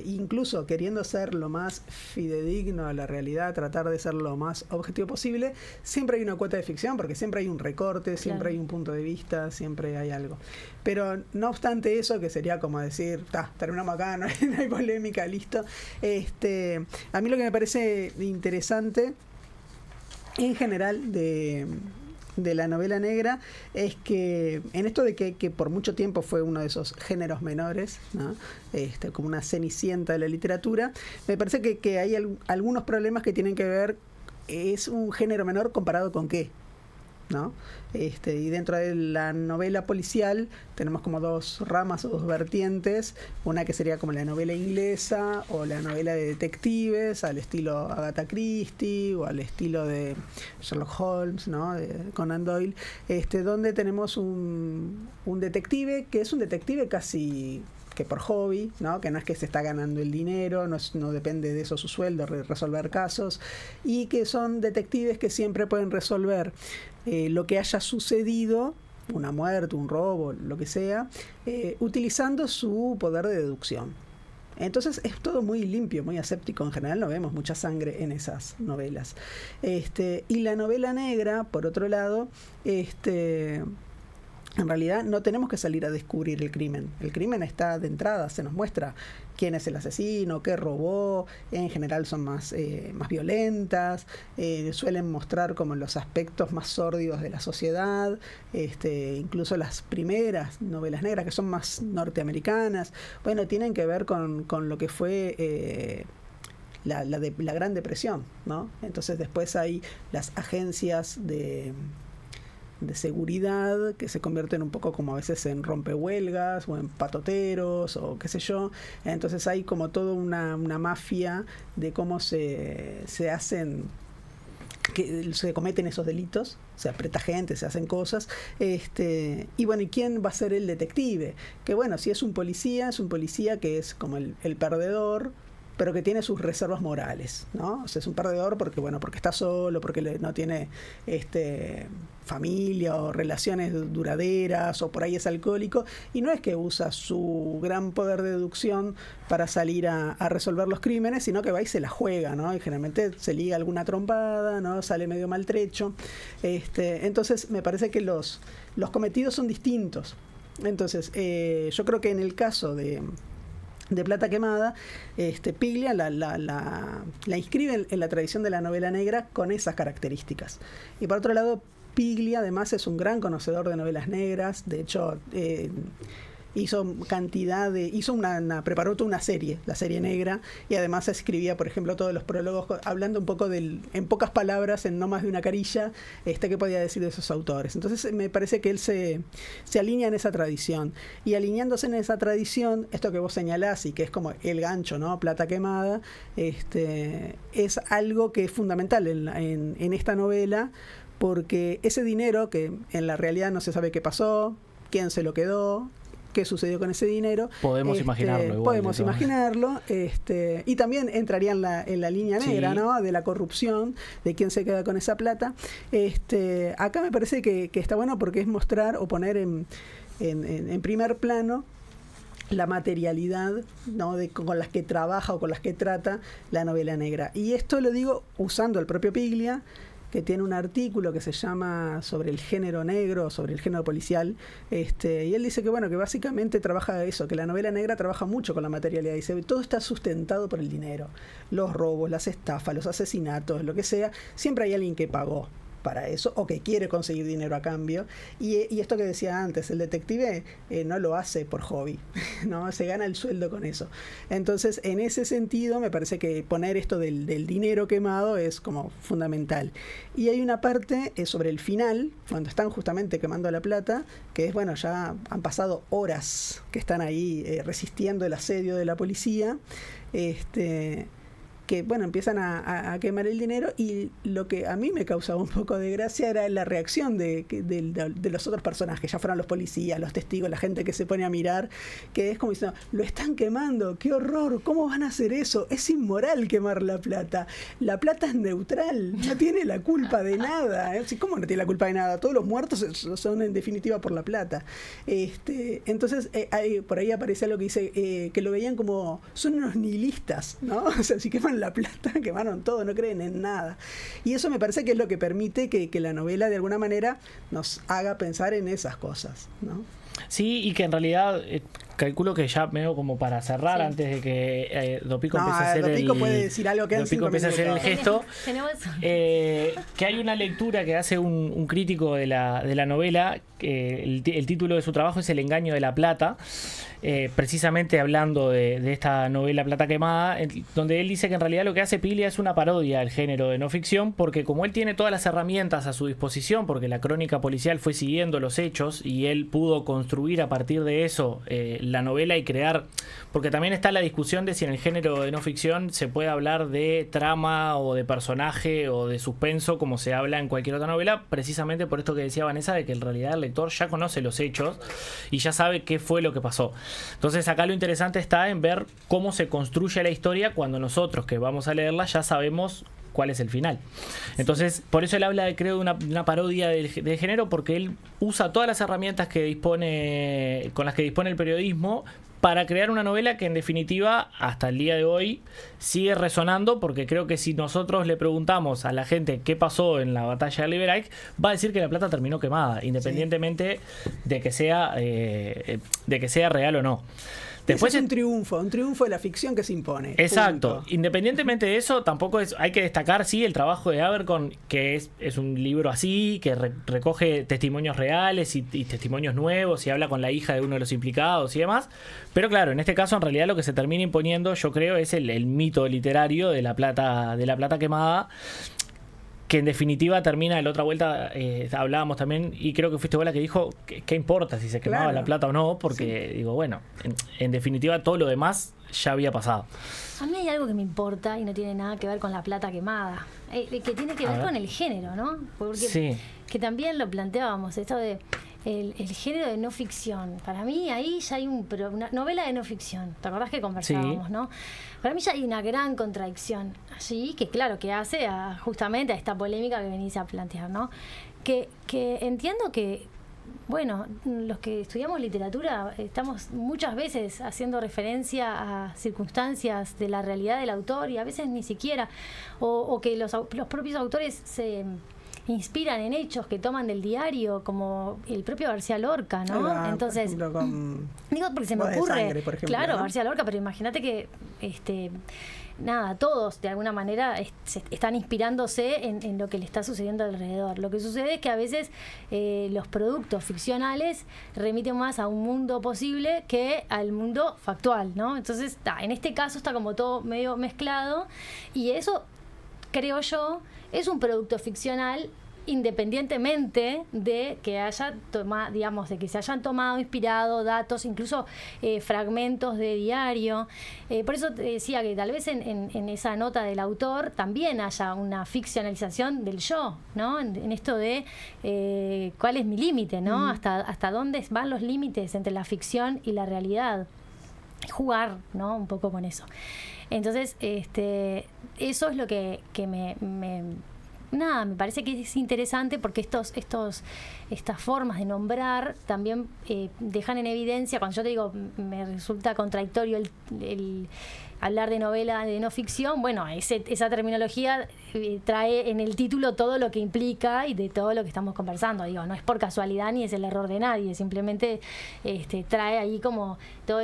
Incluso queriendo ser lo más fidedigno a la realidad, tratar de ser lo más objetivo posible, siempre hay una cuota de ficción, porque siempre hay un recorte, siempre claro, hay un punto de vista, siempre hay algo. Pero no obstante eso, que sería como decir, terminamos acá, no hay polémica, listo. A mí lo que me parece interesante en general de la novela negra es que en esto de que por mucho tiempo fue uno de esos géneros menores, ¿no? Como una cenicienta de la literatura, me parece que hay algunos problemas que tienen que ver, es un género menor comparado con qué, ¿no? Y dentro de la novela policial tenemos como 2 ramas o 2 vertientes, una que sería como la novela inglesa o la novela de detectives al estilo Agatha Christie o al estilo de Sherlock Holmes, ¿no? De Conan Doyle, donde tenemos un detective que es un detective casi que por hobby, ¿no? Que no es que se está ganando el dinero, no depende de eso su sueldo, resolver casos, y que son detectives que siempre pueden resolver lo que haya sucedido, una muerte, un robo, lo que sea, utilizando su poder de deducción. Entonces es todo muy limpio, muy aséptico en general, no vemos mucha sangre en esas novelas. Y la novela negra, por otro lado, en realidad no tenemos que salir a descubrir el crimen. El crimen está de entrada, se nos muestra quién es el asesino, qué robó. En general son más violentas, suelen mostrar como los aspectos más sórdidos de la sociedad. Incluso las primeras novelas negras, que son más norteamericanas, bueno, tienen que ver con lo que fue la Gran Depresión, ¿no? Entonces después hay las agencias de seguridad que se convierten un poco como a veces en rompehuelgas o en patoteros o qué sé yo. Entonces hay como toda una mafia de cómo se hacen, que se cometen esos delitos, se aprieta gente, se hacen cosas, y bueno, ¿y quién va a ser el detective? Que bueno, si es un policía que es como el perdedor, pero que tiene sus reservas morales, ¿no? O sea, es un perdedor porque está solo, porque no tiene familia o relaciones duraderas, o por ahí es alcohólico, y no es que usa su gran poder de deducción para salir a resolver los crímenes, sino que va y se la juega, ¿no? Y generalmente se liga alguna trompada, ¿no? Sale medio maltrecho. Entonces me parece que los cometidos son distintos. Entonces, yo creo que en el caso de Plata Quemada, Piglia la inscribe en la tradición de la novela negra con esas características. Y por otro lado, Piglia además es un gran conocedor de novelas negras. De hecho, preparó toda una serie, la serie negra, y además escribía, por ejemplo, todos los prólogos, hablando un poco en pocas palabras, en no más de una carilla, qué podía decir de esos autores. Entonces me parece que él se alinea en esa tradición, y alineándose en esa tradición, esto que vos señalás y que es como el gancho, ¿no? Plata Quemada, es algo que es fundamental en esta novela, porque ese dinero que en la realidad no se sabe qué pasó, quién se lo quedó, qué sucedió con ese dinero. Podemos imaginarlo. Podemos imaginarlo. Y también entraría en la línea negra, sí, ¿no? De la corrupción, de quién se queda con esa plata. Acá me parece que está bueno porque es mostrar o poner en primer plano la materialidad, ¿no? con las que trabaja o con las que trata la novela negra. Y esto lo digo usando el propio Piglia, que tiene un artículo que se llama sobre el género negro, sobre el género policial, y él dice que bueno, que básicamente trabaja eso, que la novela negra trabaja mucho con la materialidad, dice, todo está sustentado por el dinero, los robos, las estafas, los asesinatos, lo que sea, siempre hay alguien que pagó para eso, o que quiere conseguir dinero a cambio, y esto que decía antes, el detective no lo hace por hobby, ¿no? Se gana el sueldo con eso. Entonces, en ese sentido, me parece que poner esto del dinero quemado es como fundamental. Y hay una parte sobre el final, cuando están justamente quemando la plata, que es, bueno, ya han pasado horas que están ahí resistiendo el asedio de la policía, que bueno, empiezan a quemar el dinero, y lo que a mí me causaba un poco de gracia era la reacción de los otros personajes, ya fueron los policías, los testigos, la gente que se pone a mirar, que es como diciendo, lo están quemando, qué horror, ¿cómo van a hacer eso? Es inmoral quemar la plata es neutral, no tiene la culpa de nada. ¿Cómo no tiene la culpa de nada? Todos los muertos son en definitiva por la plata. Entonces por ahí aparece algo que dice que lo veían como, son unos nihilistas, ¿no? O sea, si queman la plata, quemaron todo, no creen en nada. Y eso me parece que es lo que permite que la novela de alguna manera nos haga pensar en esas cosas, ¿no? Sí, y que en realidad calculo que ya medio como para cerrar, sí, antes de que Dopico empiece a hacer Dopico puede decir algo que Dopico empiece a hacer el gesto, que hay una lectura que hace un crítico de la novela, el título de su trabajo es El engaño de la plata, precisamente hablando de esta novela Plata Quemada, donde él dice que en realidad lo que hace Piglia es una parodia del género de no ficción, porque como él tiene todas las herramientas a su disposición, porque la crónica policial fue siguiendo los hechos y él pudo construir a partir de eso la novela y crear, porque también está la discusión de si en el género de no ficción se puede hablar de trama o de personaje o de suspenso como se habla en cualquier otra novela, precisamente por esto que decía Vanessa, de que en realidad el lector ya conoce los hechos y ya sabe qué fue lo que pasó. Entonces acá lo interesante está en ver cómo se construye la historia cuando nosotros que vamos a leerla ya sabemos cuál es el final. Entonces, por eso él habla, creo, de una parodia del género, porque él usa todas las herramientas con las que dispone el periodismo para crear una novela que en definitiva hasta el día de hoy sigue resonando, porque creo que si nosotros le preguntamos a la gente qué pasó en la batalla de Liberec, va a decir que la plata terminó quemada, independientemente de que sea real o no. Después es un triunfo de la ficción que se impone. Exacto. Punto. Independientemente de eso, tampoco hay que destacar, sí, el trabajo de Abercon, que es un libro así, que recoge testimonios reales y testimonios nuevos y habla con la hija de uno de los implicados y demás, Pero claro, en este caso en realidad lo que se termina imponiendo, yo creo, es el mito literario de la plata quemada, que en definitiva termina, la otra vuelta hablábamos también, y creo que fuiste vos la que dijo, ¿qué importa si se quemaba Claro. la plata o no? Porque digo, bueno, en definitiva todo lo demás ya había pasado. A mí hay algo que me importa y no tiene nada que ver con la plata quemada, que tiene que ver con el género, ¿no? Porque Sí. que también lo planteábamos, esto de el género de no ficción. Para mí ahí ya hay una novela de no ficción. ¿Te acordás que conversábamos, Sí. no? Para mí ya hay una gran contradicción allí, que claro, que hace justamente a esta polémica que venís a plantear, ¿no? Que entiendo que, bueno, los que estudiamos literatura estamos muchas veces haciendo referencia a circunstancias de la realidad del autor y a veces ni siquiera, o que los propios autores se inspiran en hechos que toman del diario, como el propio García Lorca, ¿no? Ahí va, Entonces, por ejemplo, con digo porque se me Bodas de ocurre, Sangre, por ejemplo, claro, ¿no? García Lorca, pero imagínate que nada, todos de alguna manera están inspirándose en lo que le está sucediendo alrededor. Lo que sucede es que a veces los productos ficcionales remiten más a un mundo posible que al mundo factual, ¿no? Entonces, en este caso está como todo medio mezclado, y eso, creo yo, es un producto ficcional independientemente de que haya de que se hayan tomado, inspirado datos, incluso fragmentos de diario. Por eso te decía que tal vez en esa nota del autor también haya una ficcionalización del yo, ¿no? En esto de cuál es mi límite, ¿no? Hasta dónde van los límites entre la ficción y la realidad. Jugar, ¿no? Un poco con eso. Entonces, eso es lo que me parece que es interesante, porque estas formas de nombrar también dejan en evidencia, cuando yo te digo, me resulta contradictorio el hablar de novela de no ficción, bueno, esa terminología trae en el título todo lo que implica y de todo lo que estamos conversando. Digo, no es por casualidad ni es el error de nadie, simplemente trae ahí como todo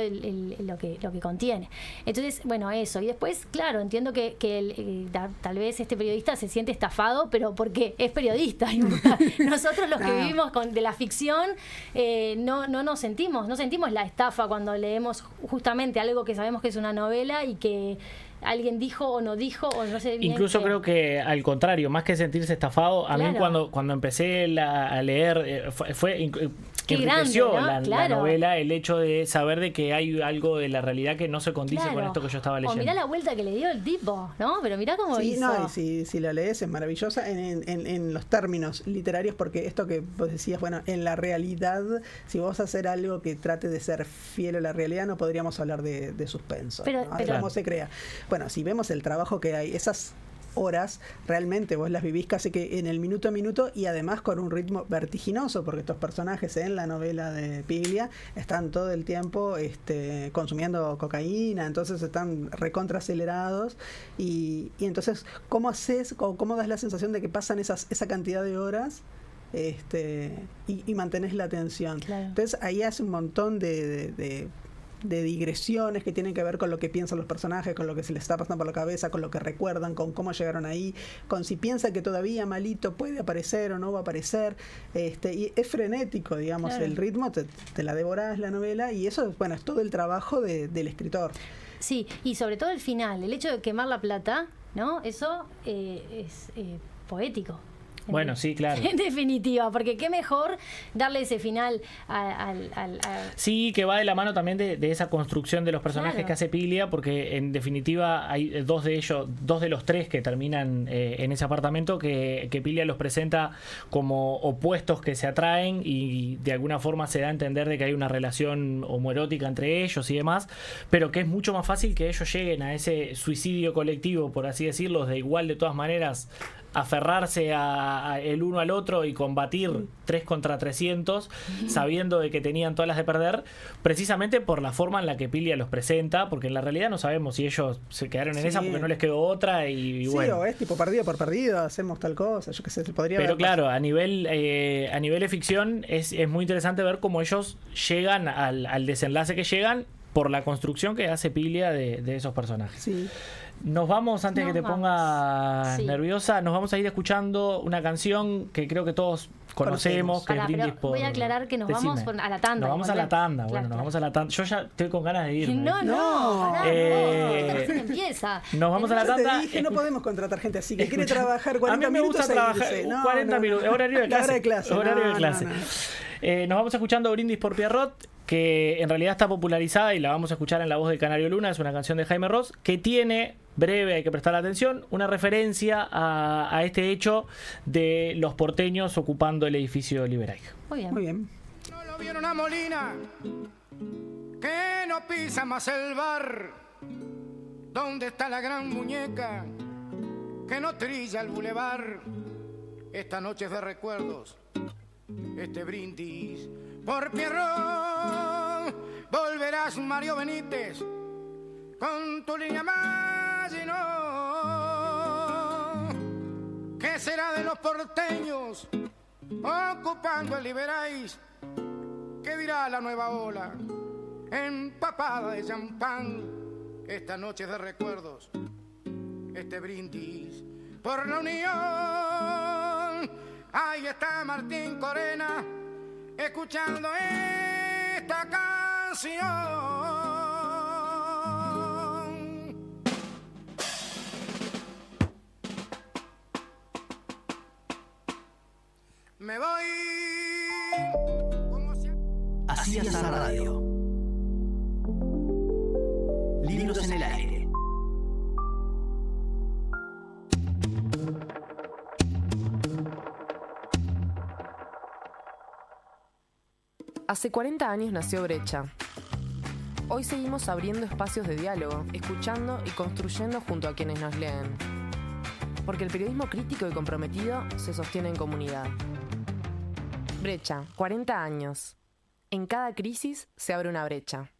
lo que contiene. Entonces, bueno, eso. Y después, claro, entiendo que tal vez este periodista se siente estafado, pero porque es periodista. Y nosotros los que vivimos de la ficción no sentimos la estafa cuando leemos justamente algo que sabemos que es una novela y que alguien dijo o no dijo o no sé bien. Incluso creo que al contrario, más que sentirse estafado, a mí cuando empecé a leer fue Qué enriqueció grande, ¿no? la novela el hecho de saber de que hay algo de la realidad que no se condice con esto que yo estaba leyendo. O mirá la vuelta que le dio el tipo, ¿no? Pero mirá cómo Sí, hizo. no, y si la lees es maravillosa en los términos literarios, porque esto que vos decías, bueno, en la realidad, si vos hacer algo que trate de ser fiel a la realidad, no podríamos hablar de suspenso, Pero- ¿no? pero- ¿Cómo se crea? Bueno, si vemos el trabajo que hay, esas horas realmente vos las vivís casi que en el minuto a minuto, y además con un ritmo vertiginoso, porque estos personajes en la novela de Piglia están todo el tiempo consumiendo cocaína, entonces están recontra acelerados, y entonces ¿cómo haces, cómo das la sensación de que pasan esa cantidad de horas y mantenés la atención? Claro. Entonces ahí hace un montón de digresiones que tienen que ver con lo que piensan los personajes, con lo que se les está pasando por la cabeza, con lo que recuerdan, con cómo llegaron ahí, con si piensa que todavía Malito puede aparecer o no va a aparecer, y es frenético, digamos, Claro. el ritmo, te la devorás la novela, y eso, bueno, es todo el trabajo del escritor. Sí, y sobre todo el final, el hecho de quemar la plata, ¿no? Eso es poético. Bueno, sí, claro. En definitiva, porque qué mejor darle ese final al Sí, que va de la mano también de esa construcción de los personajes Claro. que hace Piglia, porque en definitiva hay dos de los tres que terminan en ese apartamento que Piglia los presenta como opuestos que se atraen, y de alguna forma se da a entender de que hay una relación homoerótica entre ellos y demás, pero que es mucho más fácil que ellos lleguen a ese suicidio colectivo, por así decirlo, de igual de todas maneras aferrarse a el uno al otro y combatir 3 contra 300, sabiendo de que tenían todas las de perder, precisamente por la forma en la que Piglia los presenta, porque en la realidad no sabemos si ellos se quedaron en Sí. esa porque no les quedó otra, y Sí, bueno. o es tipo partido por partido, hacemos tal cosa, yo qué sé, se podría Pero haber claro, a nivel de ficción es muy interesante ver cómo ellos llegan al desenlace que llegan, por la construcción que hace Pilia de esos personajes. Sí. Nos vamos, antes que te pongas nerviosa, nos vamos a ir escuchando una canción que creo que todos conocemos, que es Brindis por... Voy a aclarar que nos vamos a la tanda. Nos vamos a la tanda, bueno, nos vamos a la tanda. Yo ya estoy con ganas de irme. No, esta recién empieza. Nos vamos a la Yo tanda. te dije, no podemos contratar gente así que quiere trabajar 40 a mí me minutos. gusta trabajar 40 minutos. Horario de clase. Horario de clase. Nos vamos escuchando Brindis por Pierrot, que en realidad está popularizada y la vamos a escuchar en la voz del Canario Luna. Es una canción de Jaime Ross que tiene, breve, hay que prestar atención, una referencia a este hecho de los porteños ocupando el edificio Liberaig. Muy bien. Muy bien. No lo vieron a Molina, que no pisa más el bar. ¿Dónde está la gran muñeca que no trilla el bulevar? Esta noche es de recuerdos, este brindis por Pierrot. Volverás, Mario Benítez, con tu línea Maginot. ¿Qué será de los porteños ocupando el Liberaig? ¿Qué dirá la nueva ola empapada de champán? Esta noche de recuerdos, este brindis por la unión. Ahí está Martín Corena escuchando esta canción. Me voy como si... Así es la radio. Libros en el aire. Hace 40 años nació Brecha. Hoy seguimos abriendo espacios de diálogo, escuchando y construyendo junto a quienes nos leen. Porque el periodismo crítico y comprometido se sostiene en comunidad. Brecha, 40 años. En cada crisis se abre una brecha.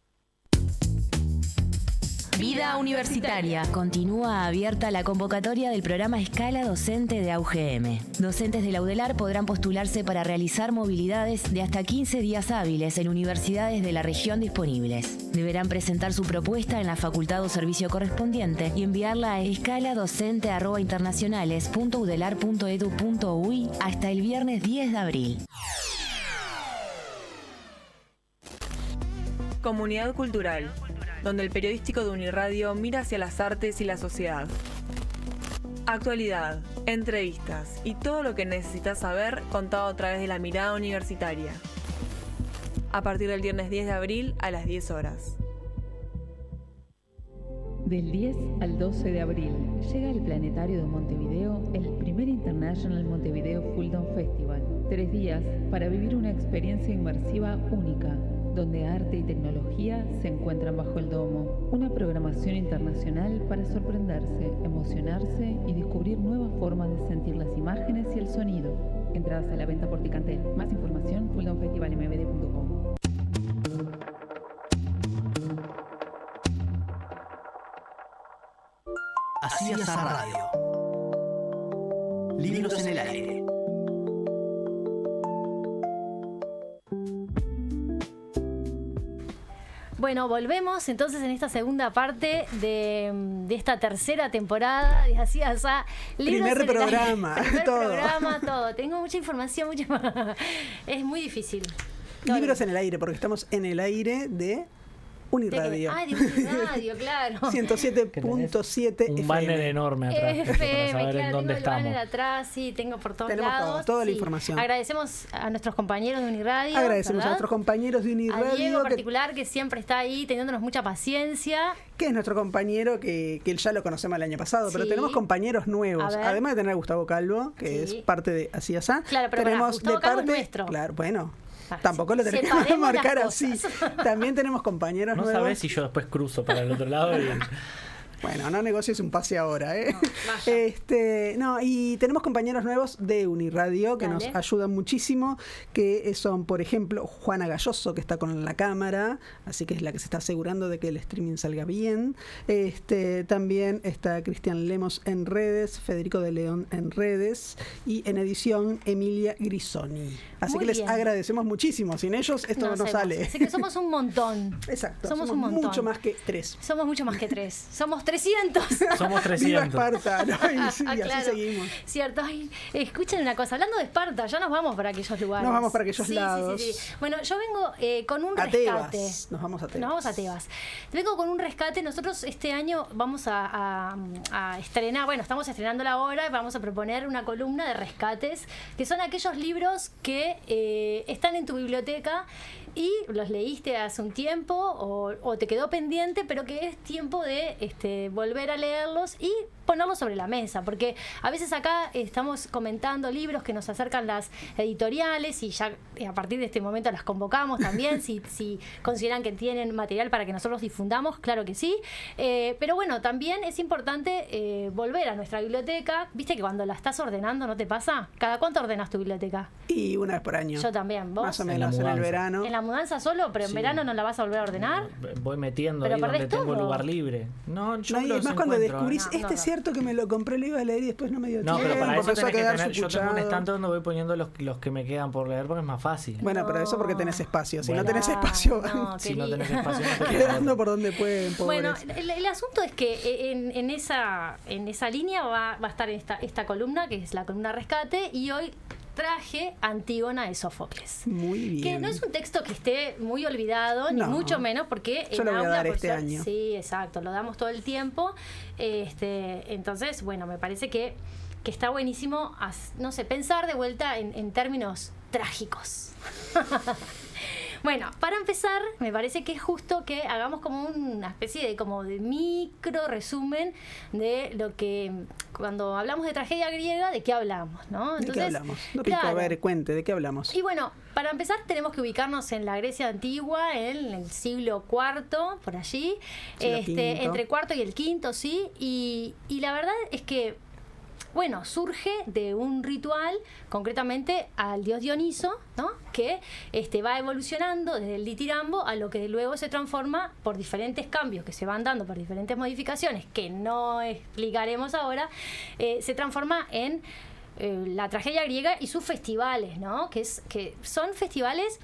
Vida Universitaria. Continúa abierta la convocatoria del programa Escala Docente de AUGM. Docentes de la UDELAR podrán postularse para realizar movilidades de hasta 15 días hábiles en universidades de la región disponibles. Deberán presentar su propuesta en la facultad o servicio correspondiente y enviarla a escaladocente@internacionales.udelar.edu.uy hasta el viernes 10 de abril. Comunidad Cultural, donde el periodístico de Uniradio mira hacia las artes y la sociedad. Actualidad, entrevistas y todo lo que necesitas saber contado a través de la mirada universitaria. A partir del viernes 10 de abril a las 10 horas. Del 10 al 12 de abril llega al Planetario de Montevideo el primer International Montevideo Fulldom Festival. 3 días para vivir una experiencia inmersiva única, donde arte y tecnología se encuentran bajo el domo. Una programación internacional para sorprenderse, emocionarse y descubrir nuevas formas de sentir las imágenes y el sonido. Entradas a la venta por Ticantel. Más información, fulldomfestivalmbd.com. Así es la radio. Libros en el aire. Bueno, volvemos entonces en esta segunda parte de esta tercera temporada de Así Asá. Primer programa, todo. Tengo mucha información, es muy difícil. Libros en el aire, porque estamos en el aire de Uniradio. De Uniradio, claro. 107.7 un banner enorme atrás. FM, para saber en dónde estamos. Banner atrás, sí, tengo por todos Tenemos lados. toda la información. Agradecemos a nuestros compañeros de Uniradio. Agradecemos ¿verdad? a nuestros compañeros de Uniradio. A Diego en particular, que siempre está ahí teniéndonos mucha paciencia. Que es nuestro compañero que ya lo conocemos el año pasado, pero Sí. tenemos compañeros nuevos. A ver. Además de tener a Gustavo Calvo, que Sí. es parte de Así Asá. Claro, pero tenemos Gustavo de Calvo parte, es nuestro. Claro, bueno. Tampoco lo tenemos que Separemos marcar las así. cosas. También tenemos compañeros No nuevos. sabés si yo después cruzo para el otro lado y... Bueno, no negocies un pase ahora, ¿eh? No, vaya. Y tenemos compañeros nuevos de Uniradio que Dale. nos ayudan muchísimo, que son, por ejemplo, Juana Galloso, que está con la cámara, así que es la que se está asegurando de que el streaming salga bien. También está Cristian Lemos en redes, Federico de León en redes y en edición Emilia Grisoni. Así Muy que les bien. agradecemos muchísimo. Sin ellos esto no hacemos. sale. Así que somos un montón. Exacto. Somos un montón. mucho más que 3. Somos mucho más que 3. Somos 300. Somos Viva 300. Esparta, ¿no? Y sí, así Claro. seguimos. Cierto. Ay, escuchen una cosa. Hablando de Esparta, ya nos vamos para aquellos lugares. Nos vamos para aquellos Sí, lados. Sí. Bueno, yo vengo con un A rescate. Tebas. Nos vamos a Tebas. Nos vamos a Tebas. Vengo con un rescate. Nosotros este año vamos a estrenar, bueno, estamos estrenando la obra y vamos a proponer una columna de rescates, que son aquellos libros que están en tu biblioteca y los leíste hace un tiempo o te quedó pendiente, pero que es tiempo de volver a leerlos y ponerlos sobre la mesa, porque a veces acá estamos comentando libros que nos acercan las editoriales y ya a partir de este momento las convocamos también, si consideran que tienen material para que nosotros difundamos, claro que sí, pero bueno, también es importante volver a nuestra biblioteca. Viste que cuando la estás ordenando, ¿no te pasa? ¿Cada cuánto ordenas tu biblioteca? Y una vez por año. Yo también, ¿vos? Más o En la menos en el mudanza. verano. ¿En la mudanza solo? ¿Pero en Sí. verano no la vas a volver a ordenar? Voy metiendo Pero ahí donde perdés tengo todo. lugar libre. No, yo No, y los es más cuando encuentro, descubrís, No, es cierto que me lo compré, lo iba a leer y después no me dio No, tiempo. pero para eso empezó a tenés que quedar tener. Yo tengo un supuchado. estante donde voy poniendo los que me quedan por leer porque es más fácil. Bueno, pero eso porque tenés espacio. Si no Bueno. tenés espacio, No, Si no querida. tenés espacio, no te quedando por donde pueden, pobres. Bueno, el asunto es que en esa línea va a estar esta columna, que es la columna Rescate, y hoy traje Antígona de Sófocles. Muy bien. Que no es un texto que esté muy olvidado, ni No. mucho menos, porque Yo lo voy a dar por este suerte- año. Sí, exacto, lo damos todo el tiempo. Entonces, bueno, me parece que está buenísimo, no sé, pensar de vuelta en términos trágicos. Bueno, para empezar, me parece que es justo que hagamos como una especie de micro resumen de lo que, cuando hablamos de tragedia griega, ¿de qué hablamos? ¿no? ¿De qué hablamos? No pico, claro. a ver, cuente, ¿de qué hablamos? Y bueno, para empezar tenemos que ubicarnos en la Grecia antigua, en el siglo IV, por allí, Siglo V. entre IV y el V, sí, y la verdad es que, bueno, surge de un ritual, concretamente al dios Dioniso, ¿no? Que va evolucionando desde el ditirambo a lo que luego se transforma por diferentes cambios que se van dando, por diferentes modificaciones que no explicaremos ahora, se transforma en la tragedia griega y sus festivales, ¿no? Que son festivales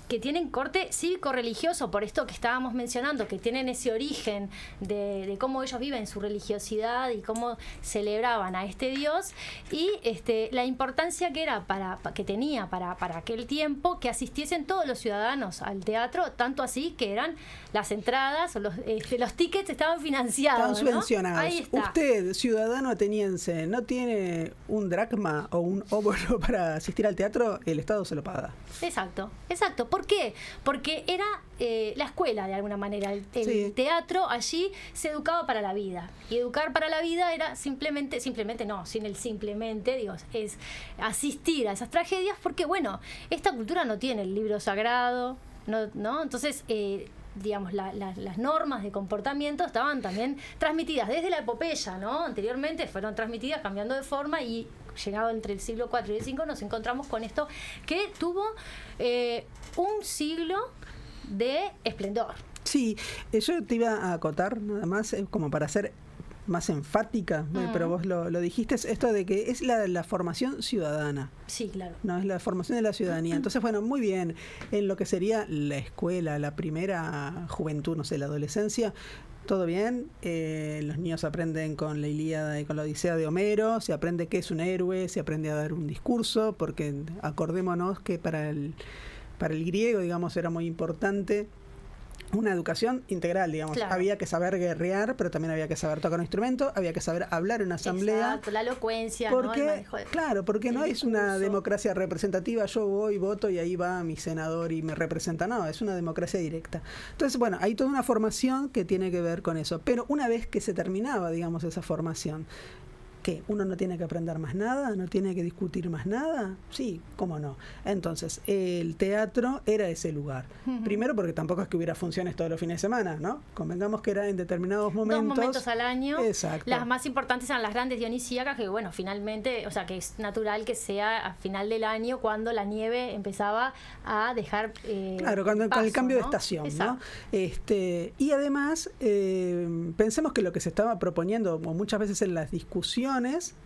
que tienen corte cívico-religioso, por esto que estábamos mencionando, que tienen ese origen de cómo ellos viven su religiosidad y cómo celebraban a este dios, y la importancia que tenía para aquel tiempo que asistiesen todos los ciudadanos al teatro, tanto así que eran las entradas o los tickets estaban financiados, Están subvencionados. ¿no? Ahí está. Usted, ciudadano ateniense, ¿no tiene un dracma o un óvulo para asistir al teatro? El Estado se lo paga. Exacto. ¿Por qué? Porque era la escuela, de alguna manera. El Sí. teatro allí se educaba para la vida. Y educar para la vida era simplemente no, sin el simplemente, digo, es asistir a esas tragedias, porque, bueno, esta cultura no tiene el libro sagrado, ¿no? Entonces, digamos, las normas de comportamiento estaban también transmitidas desde la epopeya, ¿no? Anteriormente fueron transmitidas cambiando de forma y llegado entre el siglo IV y el V nos encontramos con esto que tuvo un siglo de esplendor. Sí, yo te iba a acotar nada más, como para ser más enfática, pero vos lo dijiste, es esto de que es la formación ciudadana. Sí, claro. No, es la formación de la ciudadanía. Entonces, bueno, muy bien, en lo que sería la escuela, la primera juventud, no sé, la adolescencia, todo bien, los niños aprenden con la Ilíada y con la Odisea de Homero, se aprende qué es un héroe, se aprende a dar un discurso, porque acordémonos que para el griego, digamos, era muy importante una educación integral, digamos. Claro. Había que saber guerrear, pero también había que saber tocar un instrumento, había que saber hablar en una asamblea. Exacto, la elocuencia, ¿no? El Porque, manejo de- claro, porque no el es una discurso. democracia representativa, yo voy, voto y ahí va mi senador y me representa. No, es una democracia directa. Entonces, bueno, hay toda una formación que tiene que ver con eso. Pero una vez que se terminaba, digamos, esa formación, ¿Qué? ¿Uno no tiene que aprender más nada? ¿No tiene que discutir más nada? Sí, ¿cómo no? Entonces, el teatro era ese lugar. Primero porque tampoco es que hubiera funciones todos los fines de semana, ¿no? Convengamos que era en determinados momentos. 2 momentos al año. Exacto. Las más importantes eran las grandes dionisíacas, que bueno, finalmente, o sea, que es natural que sea a final del año cuando la nieve empezaba a dejar claro, con el cambio, ¿no?, de estación, exacto, ¿no? Y además, pensemos que lo que se estaba proponiendo, o muchas veces en las discusiones,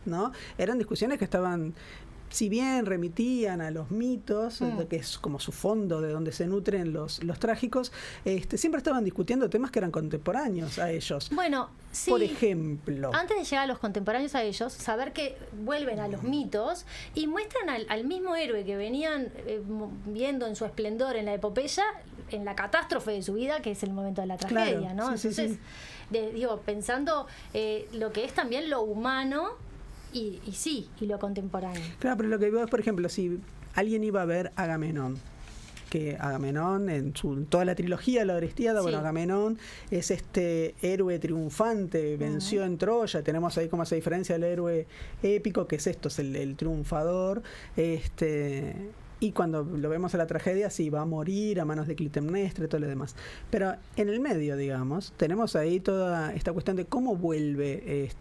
¿no?, eran discusiones que estaban, si bien remitían a los mitos, que es como su fondo de donde se nutren los trágicos, siempre estaban discutiendo temas que eran contemporáneos a ellos. Bueno, sí. Por ejemplo, antes de llegar a los contemporáneos a ellos, saber que vuelven a los mitos y muestran al mismo héroe que venían viendo en su esplendor en la epopeya, en la catástrofe de su vida, que es el momento de la tragedia, claro, ¿no? Sí, Entonces, sí. Digo, pensando lo que es también lo humano y lo contemporáneo. Claro, pero lo que veo es, por ejemplo, si alguien iba a ver Agamenón, que Agamenón en toda la trilogía de la Orestiada, bueno, Agamenón es este héroe triunfante, venció en Troya, tenemos ahí como esa diferencia del héroe épico, que es esto, es el triunfador, y cuando lo vemos en la tragedia, sí, va a morir a manos de Clitemnestra y todo lo demás. Pero en el medio, digamos, tenemos ahí toda esta cuestión de cómo vuelve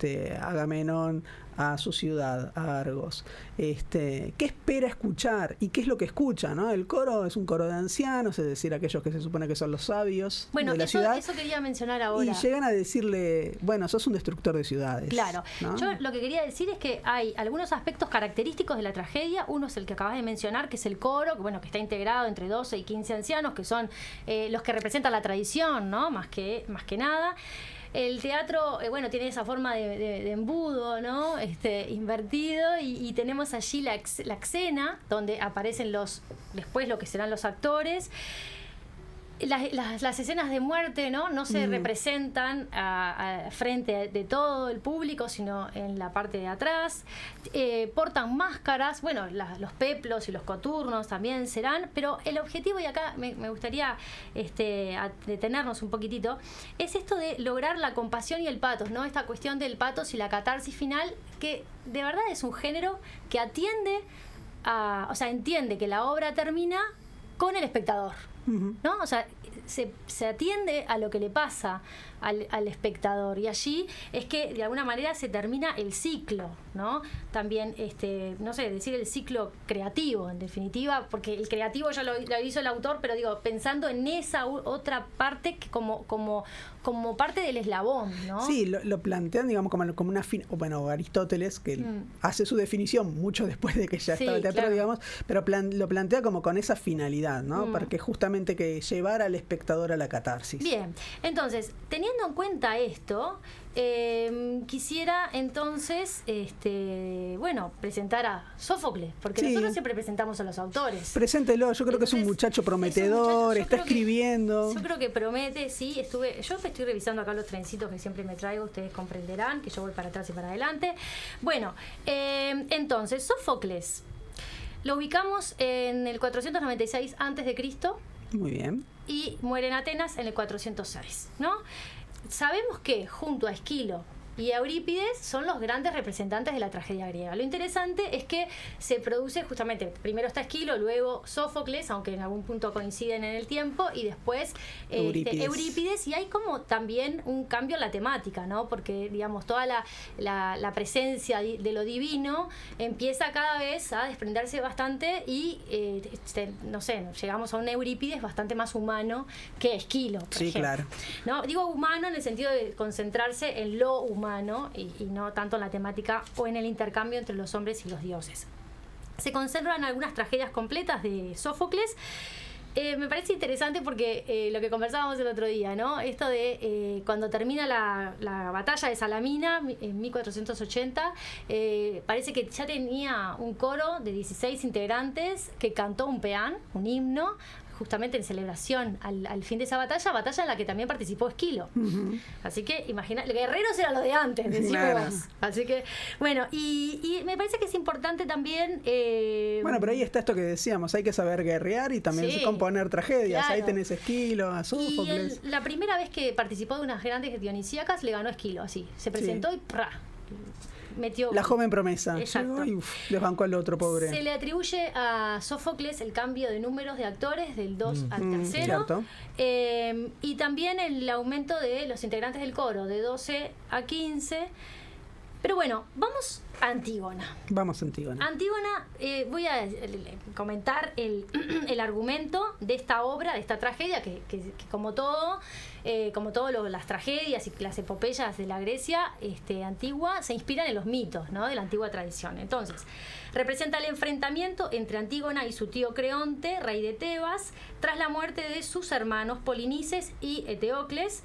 Agamenón a su ciudad, a Argos. ¿Qué espera escuchar? ¿Y qué es lo que escucha, ¿no? El coro es un coro de ancianos, es decir, aquellos que se supone que son los sabios de la ciudad. Eso quería mencionar ahora. Y llegan a decirle, bueno, sos un destructor de ciudades. Claro. ¿no? Yo lo que quería decir es que hay algunos aspectos característicos de la tragedia. Uno es el que acabas de mencionar, que es el coro, que bueno, que está integrado entre 12 y 15 ancianos, que son los que representan la tradición, ¿no? Más que nada. El teatro, bueno, tiene esa forma de embudo, ¿no? Invertido, y tenemos allí la escena donde aparecen después lo que serán los actores. Las escenas de muerte no se representan frente de todo el público, sino en la parte de atrás. Portan máscaras, bueno, los peplos y los coturnos también serán, pero el objetivo, y acá me gustaría detenernos un poquitito, es esto de lograr la compasión y el patos, ¿no? Esta cuestión del patos y la catarsis final, que de verdad es un género que entiende que la obra termina con el espectador, ¿no? O sea, se atiende a lo que le pasa al espectador, y allí es que de alguna manera se termina el ciclo, ¿no? También, no sé, decir el ciclo creativo, en definitiva, porque el creativo ya lo hizo el autor, pero digo, pensando en esa otra parte que como parte del eslabón, ¿no? Sí, lo plantean, digamos, como una bueno, Aristóteles, que hace su definición mucho después de que ya estaba el teatro, claro, digamos, pero lo plantea como con esa finalidad, ¿no? Para que justamente que llevar al espectador a la catarsis. Bien, entonces, teniendo en cuenta esto, quisiera entonces presentar a Sófocles, porque nosotros siempre presentamos a los autores. Preséntelo, yo creo que es un muchacho prometedor, está escribiendo. Yo creo que promete, sí. Yo me estoy revisando acá los trencitos que siempre me traigo, ustedes comprenderán que yo voy para atrás y para adelante. Bueno, entonces, Sófocles lo ubicamos en el 496 a.C. Muy bien. Y muere en Atenas en el 406, ¿no? Sabemos que junto a Esquilo y Eurípides son los grandes representantes de la tragedia griega. Lo interesante es que se produce justamente, primero está Esquilo, luego Sófocles, aunque en algún punto coinciden en el tiempo, y después Eurípides, y hay como también un cambio en la temática, ¿no? Porque, digamos, toda la presencia de lo divino empieza cada vez a desprenderse bastante y, no sé, llegamos a un Eurípides bastante más humano que Esquilo, por ejemplo. Claro. ¿No? Digo humano en el sentido de concentrarse en lo humano, y no tanto en la temática o en el intercambio entre los hombres y los dioses. Se conservan algunas tragedias completas de Sófocles. Me parece interesante porque lo que conversábamos el otro día, ¿no? Esto de cuando termina la batalla de Salamina en 1480, parece que ya tenía un coro de 16 integrantes que cantó un peán, un himno, justamente en celebración al fin de esa batalla en la que también participó Esquilo. Así que imagina, guerreros era lo de antes, decimos. Claro. Así que, bueno, y me parece que es importante también... Bueno, pero ahí está esto que decíamos, hay que saber guerrear y también componer tragedias. Claro. Ahí tenés Esquilo, a Sófocles. Y la primera vez que participó de unas grandes dionisíacas le ganó Esquilo, así. Se presentó y ¡prá! metió... La joven promesa. Exacto. Llegó y desbancó al otro pobre. Se le atribuye a Sófocles el cambio de números de actores del 2 al tercero. Cierto. Y también el aumento de los integrantes del coro, de 12 a 15. Pero bueno, vamos a Antígona. Vamos, Antígona. Antígona, voy a comentar el argumento de esta obra, de esta tragedia, que como todo, las tragedias y las epopeyas de la Grecia antigua se inspiran en los mitos, ¿no?, de la antigua tradición. Entonces, representa el enfrentamiento entre Antígona y su tío Creonte, rey de Tebas, tras la muerte de sus hermanos Polinices y Eteocles.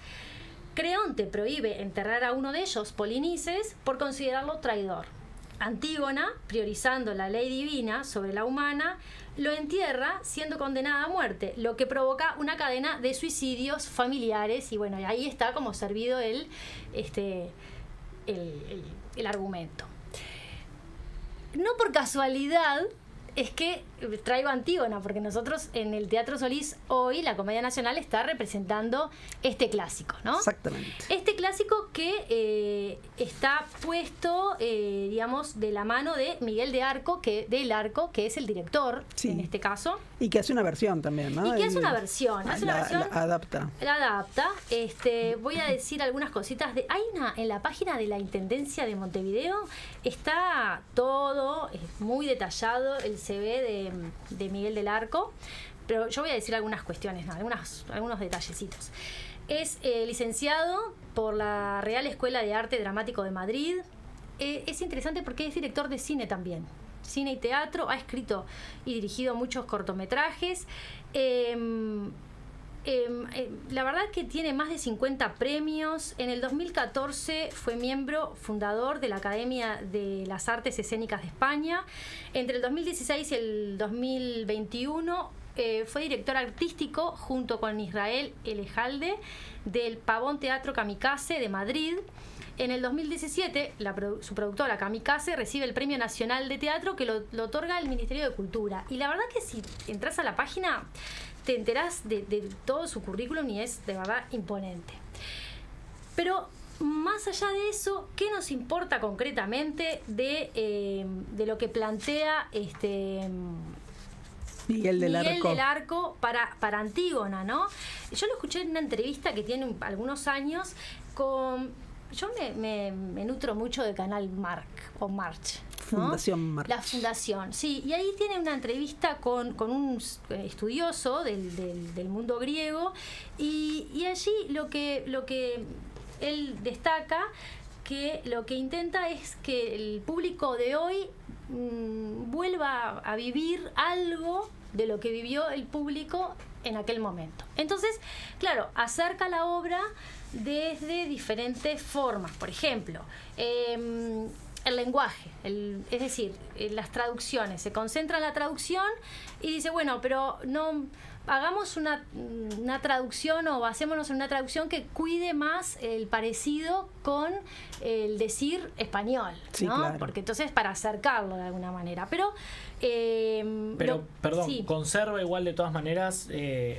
Creonte prohíbe enterrar a uno de ellos, Polinices, por considerarlo traidor. Antígona, priorizando la ley divina sobre la humana, lo entierra siendo condenada a muerte, lo que provoca una cadena de suicidios familiares. Y bueno, ahí está como servido el argumento. No por casualidad es que traigo Antígona, porque nosotros en el Teatro Solís hoy, la Comedia Nacional está representando este clásico, ¿no? Exactamente. Este clásico que está puesto, digamos, de la mano de Miguel del Arco, que es el director, sí, en este caso. Y que hace una versión también, ¿no? Y que hace una versión. La adapta. La adapta. Voy a decir algunas cositas. En la página de la Intendencia de Montevideo está todo muy detallado, el CV de Miguel del Arco, pero yo voy a decir algunas cuestiones, ¿no? algunos detallecitos. Es licenciado por la Real Escuela de Arte Dramático de Madrid. Es interesante porque es director de cine también, cine y teatro, ha escrito y dirigido muchos cortometrajes. La verdad es que tiene más de 50 premios. En el 2014 fue miembro fundador de la Academia de las Artes Escénicas de España. Entre el 2016 y el 2021 fue director artístico junto con Israel Elejalde del Pavón Teatro Kamikaze de Madrid. En el 2017, su productora Kamikaze recibe el Premio Nacional de Teatro que lo otorga el Ministerio de Cultura. Y la verdad que si entras a la página te enterás de todo su currículum y es de verdad imponente. Pero más allá de eso, ¿qué nos importa concretamente de lo que plantea Miguel del Arco para Antígona, ¿no? Yo lo escuché en una entrevista que tiene algunos años con... Yo me nutro mucho de Canal March, ¿no? Fundación March. La Fundación, sí. Y ahí tiene una entrevista con un estudioso del mundo griego y allí lo que él destaca, que lo que intenta es que el público de hoy vuelva a vivir algo de lo que vivió el público en aquel momento. Entonces, claro, acerca la obra desde diferentes formas. Por ejemplo, el lenguaje, es decir, las traducciones. Se concentra en la traducción y dice, bueno, pero no hagamos una traducción o basémonos en una traducción que cuide más el parecido con el decir español, sí, ¿no? Claro. Porque entonces para acercarlo de alguna manera. Pero perdón, sí, conserva igual de todas maneras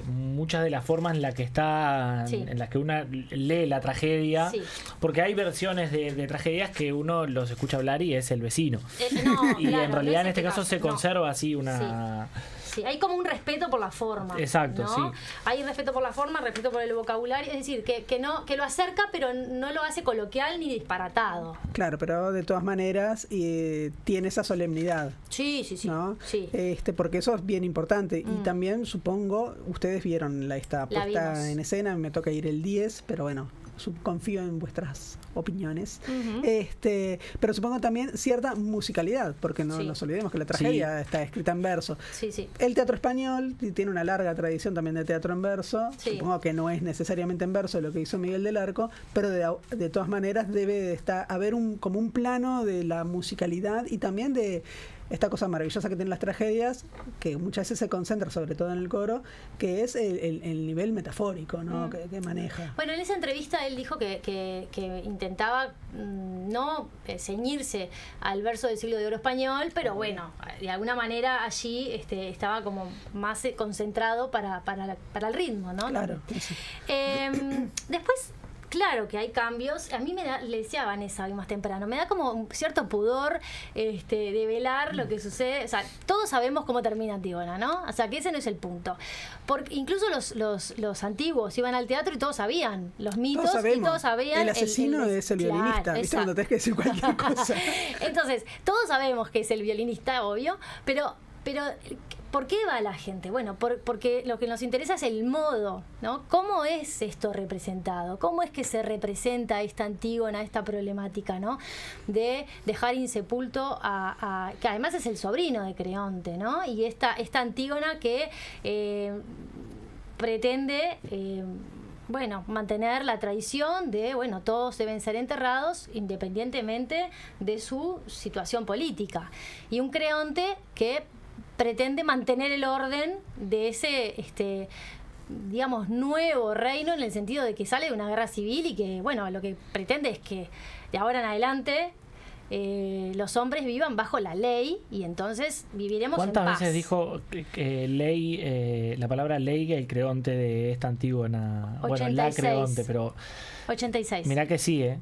muchas de las formas en las que está, sí, en las que uno lee la tragedia, sí, porque hay versiones de tragedias que uno los escucha hablar y es el vecino. No, y claro, en realidad no en este caso se conserva así una... Sí, hay como un respeto por la forma. Exacto, ¿no? sí. Hay respeto por la forma, respeto por el vocabulario, es decir, que lo acerca, pero no lo hace coloquial ni disparatado. Claro, pero de todas maneras tiene esa solemnidad. Sí, ¿no? Sí. Porque eso es bien importante. Y también, supongo, ustedes vieron esta puesta en escena, me toca ir el 10, pero bueno, confío en vuestras opiniones. Pero supongo también cierta musicalidad, porque no nos olvidemos que la tragedia está escrita en verso. Sí, sí. El teatro español tiene una larga tradición también de teatro en verso. Sí. Supongo que no es necesariamente en verso lo que hizo Miguel del Arco, pero de todas maneras debe haber como un plano de la musicalidad y también de esta cosa maravillosa que tienen las tragedias, que muchas veces se concentra sobre todo en el coro, que es el nivel metafórico, ¿no? que maneja. Bueno, en esa entrevista él dijo que intentaba no ceñirse al verso del siglo de oro español, pero bueno, de alguna manera allí estaba como más concentrado para el ritmo, ¿no? Claro. Después, claro que hay cambios. A mí le decía a Vanessa hoy más temprano, me da como un cierto pudor de velar lo que sucede. O sea, todos sabemos cómo termina Antígona, ¿no? O sea, que ese no es el punto. Porque incluso los antiguos iban al teatro y todos sabían los mitos, y todos sabían... El asesino es el violinista, claro, ¿viste? Cuando tenés que decir cualquier cosa. Entonces, todos sabemos que es el violinista, obvio, pero ¿por qué va la gente? Bueno, porque lo que nos interesa es el modo, ¿no? ¿Cómo es esto representado? ¿Cómo es que se representa esta Antígona, esta problemática, ¿no? De dejar insepulto que además es el sobrino de Creonte, ¿no? Y esta Antígona que pretende... mantener la tradición de, todos deben ser enterrados independientemente de su situación política. Y un Creonte que pretende mantener el orden de ese, digamos, nuevo reino, en el sentido de que sale de una guerra civil y que, lo que pretende es que de ahora en adelante los hombres vivan bajo la ley y entonces viviremos en paz. ¿Cuántas veces dijo ley, la palabra ley, el Creonte de esta Antígona? 86. Bueno, la Creonte, pero... 86. Mirá que sí, ¿eh?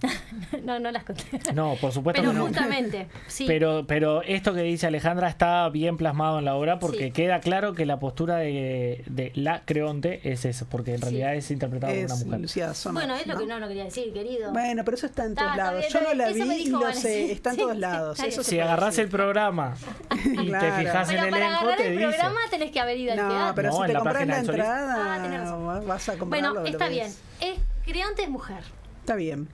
No las conté. No, por supuesto pero que no. Justamente, sí. Pero esto que dice Alejandra está bien plasmado en la obra porque sí. Queda claro que la postura de la Creonte es eso, porque en realidad es interpretada por una mujer. Lucía Sommer, es lo que no quería decir, querido. Bueno, pero eso está en todos lados. Yo no la vi y lo sé, está en todos lados. Eso si agarrás el programa y claro. te fijas en el elenco, para agarrar te el dice. programa tenés que haber ido al teatro. No, pero si te compras la entrada, tenés razón. vas a comprarlo. Bueno, está bien. Creonte es mujer. Está bien.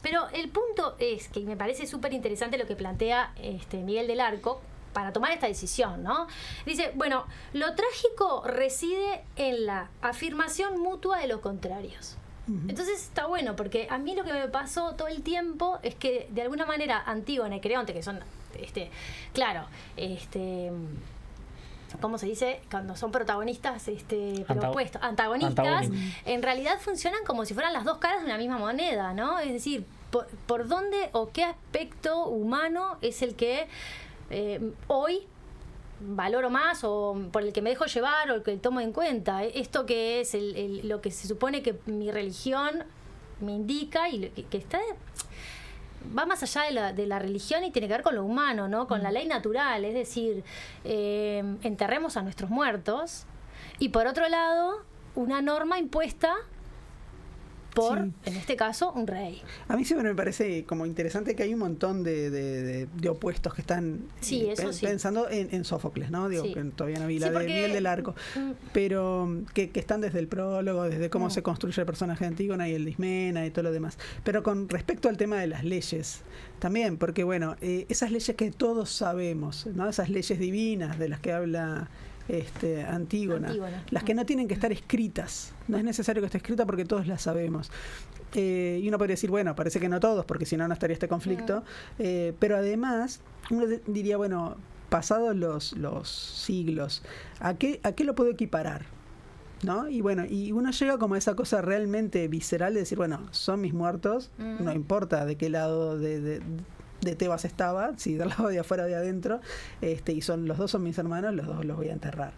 Pero el punto es que me parece súper interesante lo que plantea Miguel del Arco para tomar esta decisión, ¿no? Dice, lo trágico reside en la afirmación mutua de los contrarios. Uh-huh. Entonces está bueno, porque a mí lo que me pasó todo el tiempo es que de alguna manera Antígona y Creonte, que son, ¿cómo se dice? Cuando son protagonistas pero opuestos, antagonistas, en realidad funcionan como si fueran las dos caras de una misma moneda, ¿no? Es decir, por dónde o qué aspecto humano es el que hoy valoro más, o por el que me dejo llevar, o el que tomo en cuenta. Esto que es lo que se supone que mi religión me indica y que está... va más allá de la religión y tiene que ver con lo humano, ¿no? Con la ley natural, es decir, enterremos a nuestros muertos, y por otro lado, una norma impuesta por, en este caso, un rey. A mí siempre me parece como interesante que hay un montón de opuestos que están pensando en Sófocles, ¿no? Digo, que todavía no vi la de Miguel del Arco, pero que están desde el prólogo, desde cómo se construye el personaje de Antígona y el de Ismena y todo lo demás. Pero con respecto al tema de las leyes, también, porque esas leyes que todos sabemos, ¿no? Esas leyes divinas de las que habla Antígona, las que no tienen que estar escritas, no es necesario que esté escrita porque todos las sabemos, y uno podría decir, parece que no todos, porque si no estaría este conflicto, pero además uno diría, pasados los siglos, ¿a qué lo puedo equiparar? ¿No? Y uno llega como a esa cosa realmente visceral de decir, son mis muertos, no importa de qué lado de Tebas estaba, si del lado de afuera o de adentro, y los dos son mis hermanos, los dos los voy a enterrar.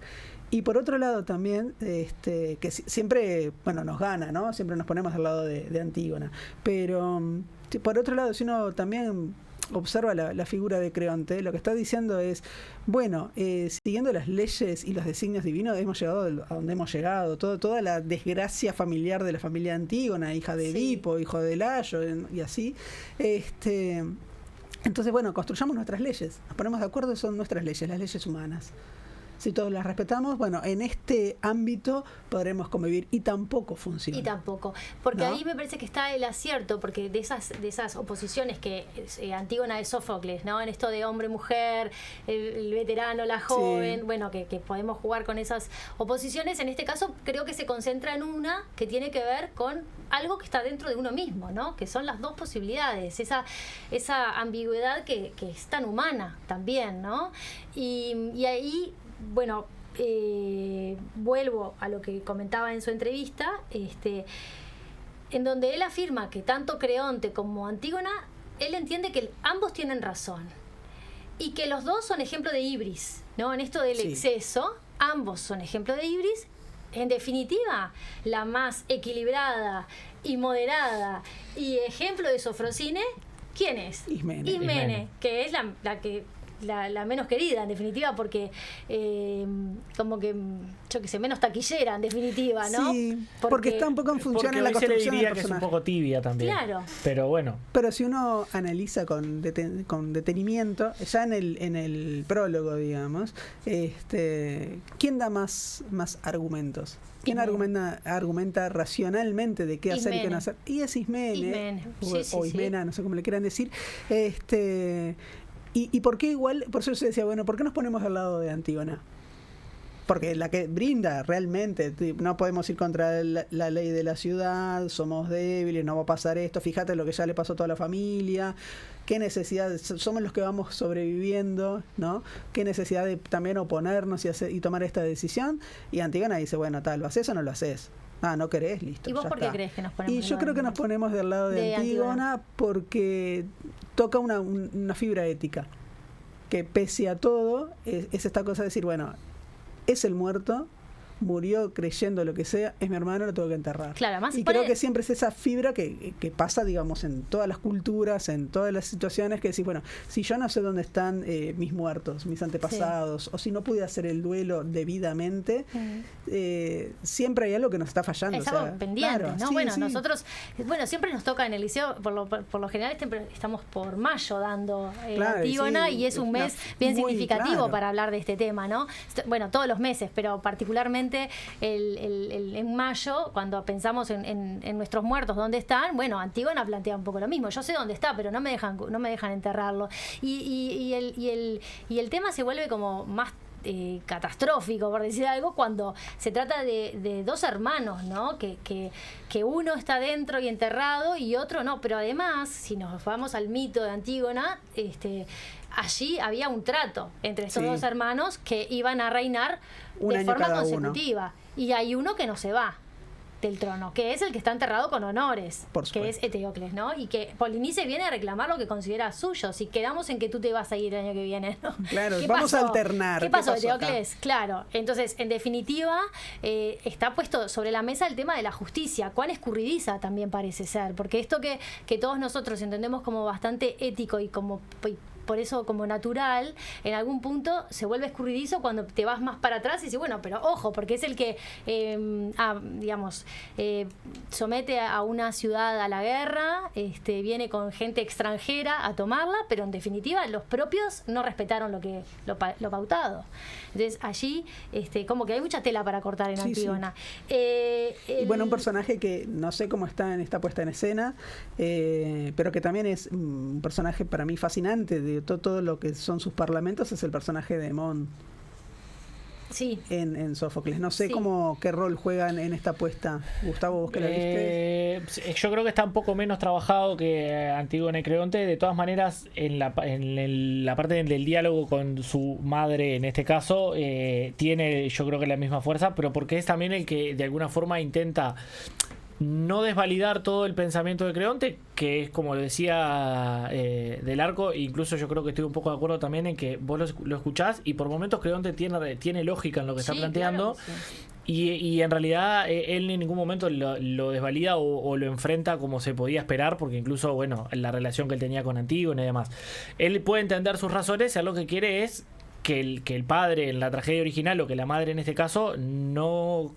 Y por otro lado también, que siempre, nos gana, ¿no? Siempre nos ponemos al lado de Antígona. Pero por otro lado, si uno también observa la figura de Creonte, lo que está diciendo es, siguiendo las leyes y los designios divinos, hemos llegado a donde hemos llegado, toda la desgracia familiar de la familia Antígona, hija de Edipo, hijo de Layo, y así, entonces, construyamos nuestras leyes, nos ponemos de acuerdo, son nuestras leyes, las leyes humanas. Si todos las respetamos, en este ámbito podremos convivir, y tampoco funciona. Y tampoco, porque ¿no? ahí me parece que está el acierto, porque de esas oposiciones que Antígona de Sófocles, ¿no? En esto de hombre-mujer, el veterano, la joven, que podemos jugar con esas oposiciones. En este caso creo que se concentra en una que tiene que ver con algo que está dentro de uno mismo, ¿no? Que son las dos posibilidades, esa ambigüedad que es tan humana también, ¿no? Y ahí, vuelvo a lo que comentaba en su entrevista, en donde él afirma que tanto Creonte como Antígona, él entiende que ambos tienen razón y que los dos son ejemplo de ibris, ¿no? En esto del exceso, ambos son ejemplo de ibris, en definitiva, la más equilibrada y moderada y ejemplo de sofrocine, ¿quién es? Ismene, que es la menos querida, en definitiva, porque como que, yo que sé, menos taquillera, en definitiva, ¿no? Sí, porque está un poco en función en la construcción se le diría del que es un personaje. poco tibia también. Claro. Pero bueno. Pero si uno analiza con detenimiento, ya en el prólogo, digamos, ¿quién da más argumentos? ¿Quién argumenta racionalmente de qué hacer y qué no hacer? Y es Ismene. O Ismena, no sé cómo le quieran decir. ¿Y por qué igual? Por eso yo decía, bueno, ¿por qué nos ponemos al lado de Antígona? Porque la que brinda realmente, no podemos ir contra la ley de la ciudad, somos débiles, no va a pasar esto, fíjate lo que ya le pasó a toda la familia, qué necesidad, somos los que vamos sobreviviendo, ¿no? Qué necesidad de también oponernos y tomar esta decisión. Y Antígona dice, bueno, tal, ¿lo haces o no lo haces? No querés, listo. ¿Y vos ya por qué está. crees que nos ponemos? Y yo creo que nos ponemos del lado de Antígona porque toca una fibra ética, que pese a todo es esta cosa de decir, bueno, es el muerto, murió creyendo lo que sea, es mi hermano, lo tengo que enterrar. Claro, además y creo que siempre es esa fibra que pasa, digamos, en todas las culturas, en todas las situaciones, que decís, bueno, si yo no sé dónde están mis muertos, mis antepasados, o si no pude hacer el duelo debidamente, siempre hay algo que nos está fallando. Es algo pendiente, claro, ¿no? Sí, bueno, sí. nosotros, siempre nos toca en el liceo, por lo general estamos por mayo dando Antígona, y es un mes bien significativo para hablar de este tema, ¿no? Bueno, todos los meses, pero particularmente en mayo, cuando pensamos en nuestros muertos, ¿dónde están? Bueno, Antígona plantea un poco lo mismo. Yo sé dónde está, pero no me dejan enterrarlo. Y el tema se vuelve como más catastrófico, por decir algo, cuando se trata de dos hermanos, ¿no? Que uno está dentro y enterrado y otro no. Pero además, si nos vamos al mito de Antígona, allí había un trato entre estos dos hermanos que iban a reinar de forma consecutiva. Y hay uno que no se va del trono, que es el que está enterrado con honores, que es Eteocles, ¿no? Y que Polinice viene a reclamar lo que considera suyo. Si quedamos en que tú te vas a ir el año que viene, ¿no? Claro, vamos a alternar. ¿Qué pasó, Eteocles? Acá? Claro. Entonces, en definitiva, está puesto sobre la mesa el tema de la justicia. Cuán escurridiza también parece ser, porque esto que todos nosotros entendemos como bastante ético y como por eso como natural, en algún punto se vuelve escurridizo cuando te vas más para atrás y dices, bueno, pero ojo, porque es el que, somete a una ciudad a la guerra, viene con gente extranjera a tomarla, pero en definitiva los propios no respetaron lo pautado. Entonces allí como que hay mucha tela para cortar en Antígona. Y bueno, un personaje que no sé cómo está en esta puesta en escena, pero que también es un personaje para mí fascinante de todo lo que son sus parlamentos, es el personaje de Hemón. Sí. En Sófocles. No sé qué rol juegan en esta puesta. Gustavo, ¿vos que la viste? Yo creo que está un poco menos trabajado que Antígona y Creonte. De todas maneras, en la parte del diálogo con su madre, en este caso, tiene, yo creo que la misma fuerza, pero porque es también el que de alguna forma intenta no desvalidar todo el pensamiento de Creonte, que es como lo decía Del Arco. Incluso yo creo que estoy un poco de acuerdo también en que vos lo escuchás y por momentos Creonte tiene lógica en lo que está planteando. Claro, y en realidad él en ningún momento lo desvalida o lo enfrenta como se podía esperar, porque incluso, bueno, la relación que él tenía con Antígona y demás, él puede entender sus razones, y lo que quiere es que el padre en la tragedia original, o que la madre en este caso, no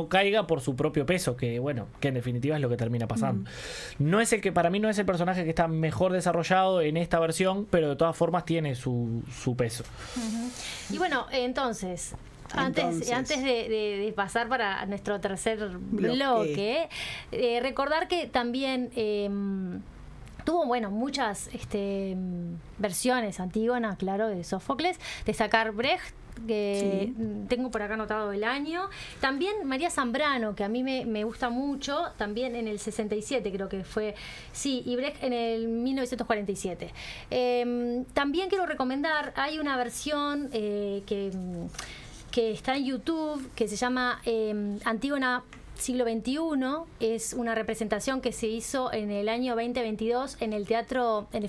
caiga por su propio peso, que bueno, que en definitiva es lo que termina pasando. No es para mí no es el personaje que está mejor desarrollado en esta versión, pero de todas formas tiene su peso. Y bueno, entonces antes de pasar para nuestro tercer bloque, recordar que también tuvo, muchas versiones Antígona, claro, de Sófocles. Destacar Brecht, que tengo por acá anotado el año. También María Zambrano, que a mí me gusta mucho, también en el 67 creo que fue. Sí, y Brecht en el 1947. También quiero recomendar, hay una versión que está en YouTube, que se llama Antígona siglo XXI. Es una representación que se hizo en el año 2022 en el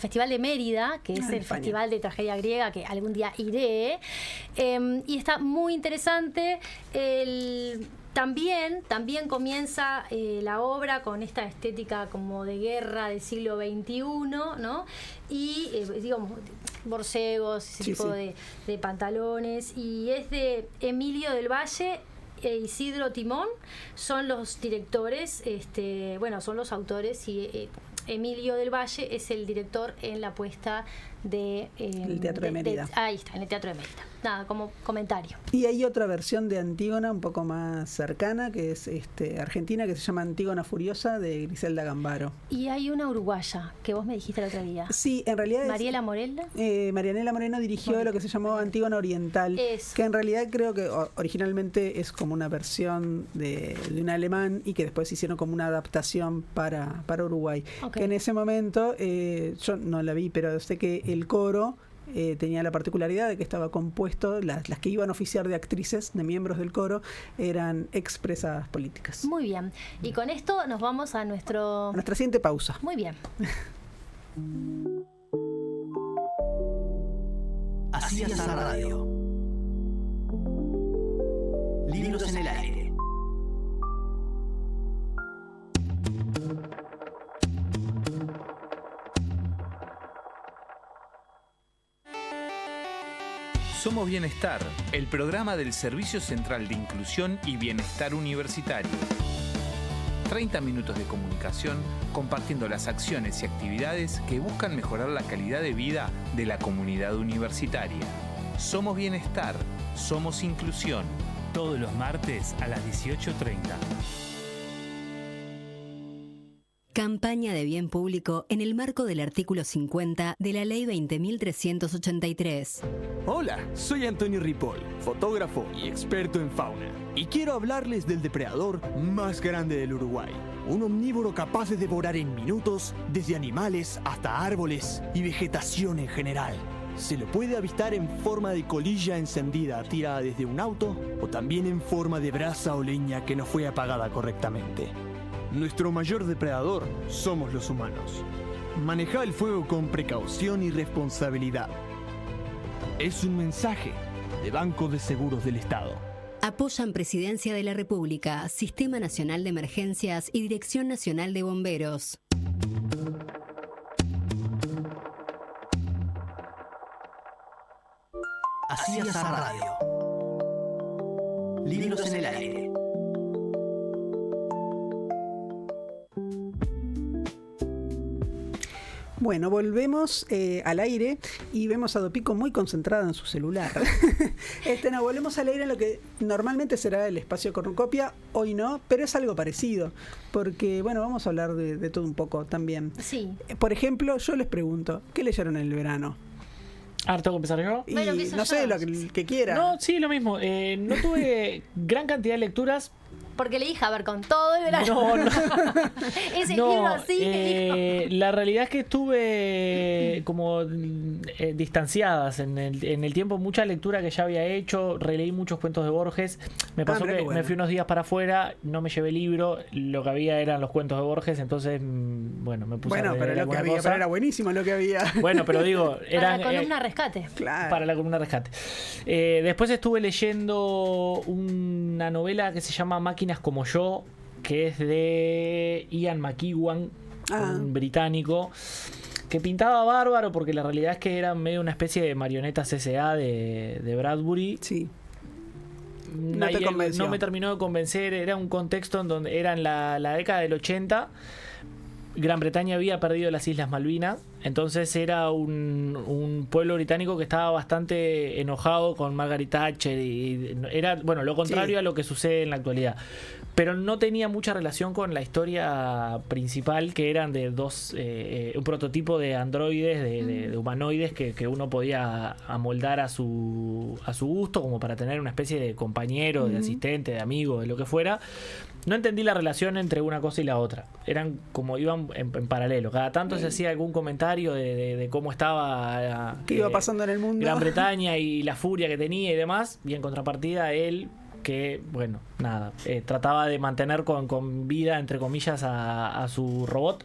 Festival de Mérida, que es el festival de tragedia griega que algún día iré, y está muy interesante. También comienza la obra con esta estética como de guerra del siglo XXI, ¿no? Y digamos, borcegos, ese tipo de pantalones. Y es de Emilio del Valle e Isidro Timón, son los directores, son los autores, y Emilio del Valle es el director en la puesta de el Teatro de Mérida. Ahí está, en el Teatro de Mérida. Nada, como comentario. Y hay otra versión de Antígona un poco más cercana, que es argentina, que se llama Antígona Furiosa, de Griselda Gambaro. Y hay una uruguaya, que vos me dijiste el otro día. Sí, en realidad Mariela Moreno. Marianela Moreno dirigió lo que se llamó Antígona Oriental, que en realidad creo que originalmente es como una versión de un alemán y que después hicieron como una adaptación para Uruguay. Que en ese momento, yo no la vi, pero sé que el coro tenía la particularidad de que estaba compuesto, las que iban a oficiar de actrices, de miembros del coro, eran expresas políticas. Muy bien. Y con esto nos vamos a nuestra siguiente pausa. Muy bien. Así es la radio. Libros en el aire. Somos Bienestar, el programa del Servicio Central de Inclusión y Bienestar Universitario. 30 minutos de comunicación compartiendo las acciones y actividades que buscan mejorar la calidad de vida de la comunidad universitaria. Somos Bienestar, somos Inclusión. Todos los martes a las 18:30. Campaña de bien público en el marco del artículo 50 de la Ley 20.383. Hola, soy Antonio Ripoll, fotógrafo y experto en fauna. Y quiero hablarles del depredador más grande del Uruguay. Un omnívoro capaz de devorar en minutos desde animales hasta árboles y vegetación en general. Se lo puede avistar en forma de colilla encendida tirada desde un auto o también en forma de brasa o leña que no fue apagada correctamente. Nuestro mayor depredador somos los humanos. Maneja el fuego con precaución y responsabilidad. Es un mensaje de Banco de Seguros del Estado. Apoyan Presidencia de la República, Sistema Nacional de Emergencias y Dirección Nacional de Bomberos. Así es la radio. Libros en el aire. Bueno, volvemos al aire y vemos a Dopico muy concentrada en su celular. Volvemos al aire en lo que normalmente será el espacio Cornucopia, hoy no, pero es algo parecido, porque bueno, vamos a hablar de todo un poco también. Sí. Por ejemplo, yo les pregunto, ¿qué leyeron en el verano? Ahora tengo que empezar yo. Y bueno, no sé, lo que quiera. No, sí, lo mismo. No tuve gran cantidad de lecturas. Porque leí Habercon todo el verano. No. Ese libro así que la realidad es que estuve como distanciadas en el tiempo. Mucha lectura que ya había hecho. Releí muchos cuentos de Borges. Me pasó que me fui unos días para afuera, no me llevé libro. Lo que había eran los cuentos de Borges. Entonces, bueno, me puse a leer pero lo que había, pero era buenísimo lo que había. Bueno, pero digo, era para la columna Rescate. Claro. Para la columna Rescate. Después estuve leyendo una novela que se llama Máquinas como yo, que es de Ian McEwan, un británico, que pintaba bárbaro porque la realidad es que era medio una especie de marionetas S.A. de Bradbury. Sí. No me terminó de convencer. Era un contexto en donde era en la década del 80. Gran Bretaña había perdido las Islas Malvinas, entonces era un pueblo británico que estaba bastante enojado con Margaret Thatcher y era, bueno, lo contrario a lo que sucede en la actualidad. Pero no tenía mucha relación con la historia principal, que eran de un prototipo de androides, de humanoides que uno podía amoldar a su gusto, como para tener una especie de compañero, de asistente, de amigo, de lo que fuera. No entendí la relación entre una cosa y la otra. Eran como iban en paralelo. Cada tanto se hacía algún comentario de cómo estaba qué iba pasando en el mundo, Gran Bretaña y la furia que tenía y demás. Y en contrapartida él, que bueno, nada, trataba de mantener con vida, entre comillas, a su robot.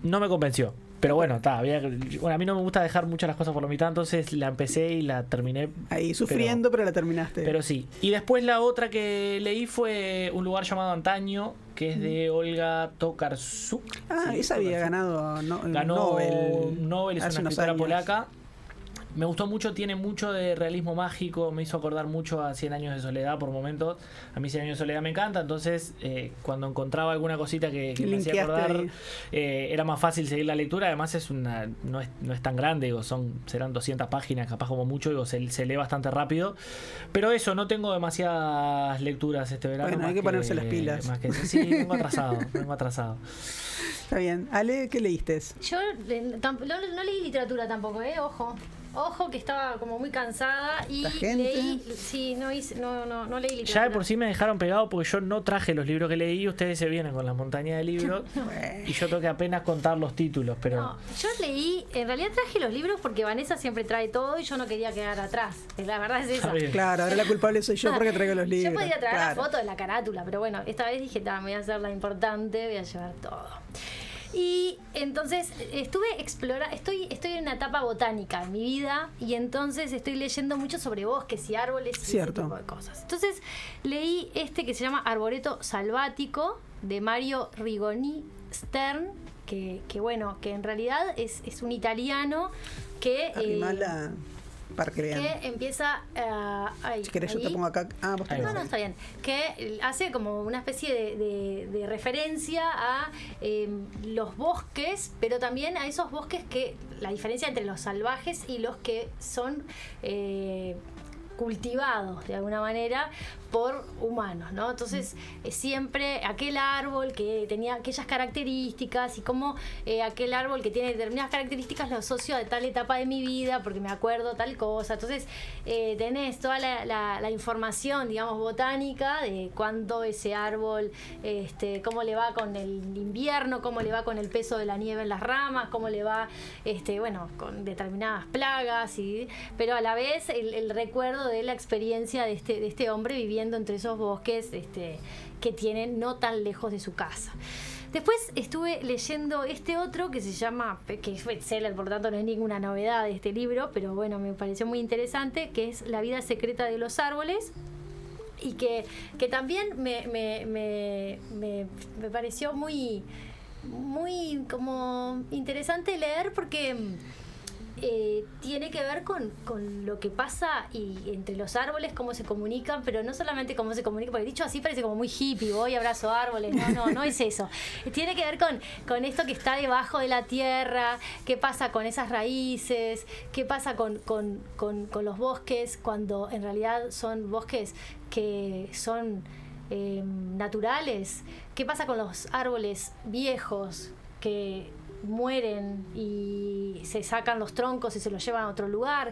No me convenció. Pero bueno, a mí no me gusta dejar muchas las cosas por la mitad, entonces la empecé y la terminé. Ahí sufriendo, pero la terminaste. Pero sí. Y después la otra que leí fue Un lugar llamado Antaño, que es de Olga Tokarczuk. Esa había ganado ganó Nobel es una escritora polaca. Me gustó mucho, tiene mucho de realismo mágico, me hizo acordar mucho a 100 años de soledad por momentos. A mí 100 años de soledad me encanta, entonces cuando encontraba alguna cosita que me hacía acordar, era más fácil seguir la lectura. Además no es tan grande, serán 200 páginas, capaz como mucho, se lee bastante rápido. Pero eso, no tengo demasiadas lecturas este verano. Bueno, hay que ponerse las pilas. Sí, vengo atrasado. Está bien. Ale, ¿qué leíste? Yo no leí literatura tampoco, Ojo que estaba como muy cansada y leí, no leí literatura. Ya de por sí me dejaron pegado porque yo no traje los libros que leí, ustedes se vienen con las montañas de libros y yo tengo que apenas contar los títulos, pero... No, yo leí, en realidad traje los libros porque Vanessa siempre trae todo y yo no quería quedar atrás, la verdad es esa. Claro, ahora la culpable soy yo porque traigo los libros. Yo podía traer la foto de la carátula, pero bueno, esta vez dije, me voy a hacer la importante, voy a llevar todo. Y entonces estoy en una etapa botánica en mi vida y entonces estoy leyendo mucho sobre bosques y árboles y ese tipo de cosas. Entonces leí que se llama Arboreto Salvático de Mario Rigoni Stern, que en realidad es un italiano que empieza si querés yo te pongo acá. No, está bien. Que hace como una especie de referencia a los bosques, pero también a esos bosques que la diferencia entre los salvajes y los que son cultivados de alguna manera por humanos, ¿no? Entonces siempre aquel árbol que tenía aquellas características y como aquel árbol que tiene determinadas características lo asocio a tal etapa de mi vida porque me acuerdo tal cosa. Entonces tenés toda la información, digamos, botánica de cuándo ese árbol, cómo le va con el invierno, cómo le va con el peso de la nieve en las ramas, cómo le va, con determinadas plagas, pero a la vez el recuerdo de la experiencia de este hombre viviendo entre esos bosques que tienen no tan lejos de su casa. Después estuve leyendo otro que se llama, que es bestseller, por lo tanto no es ninguna novedad de este libro, pero bueno, me pareció muy interesante, que es La vida secreta de los árboles, y que también me pareció muy como interesante leer porque tiene que ver con lo que pasa y entre los árboles, cómo se comunican, pero no solamente cómo se comunican, porque dicho así parece como muy hippie, voy, abrazo árboles, no es eso. Tiene que ver con esto que está debajo de la tierra, qué pasa con esas raíces, qué pasa con los bosques, cuando en realidad son bosques que son naturales, qué pasa con los árboles viejos que mueren y se sacan los troncos y se los llevan a otro lugar.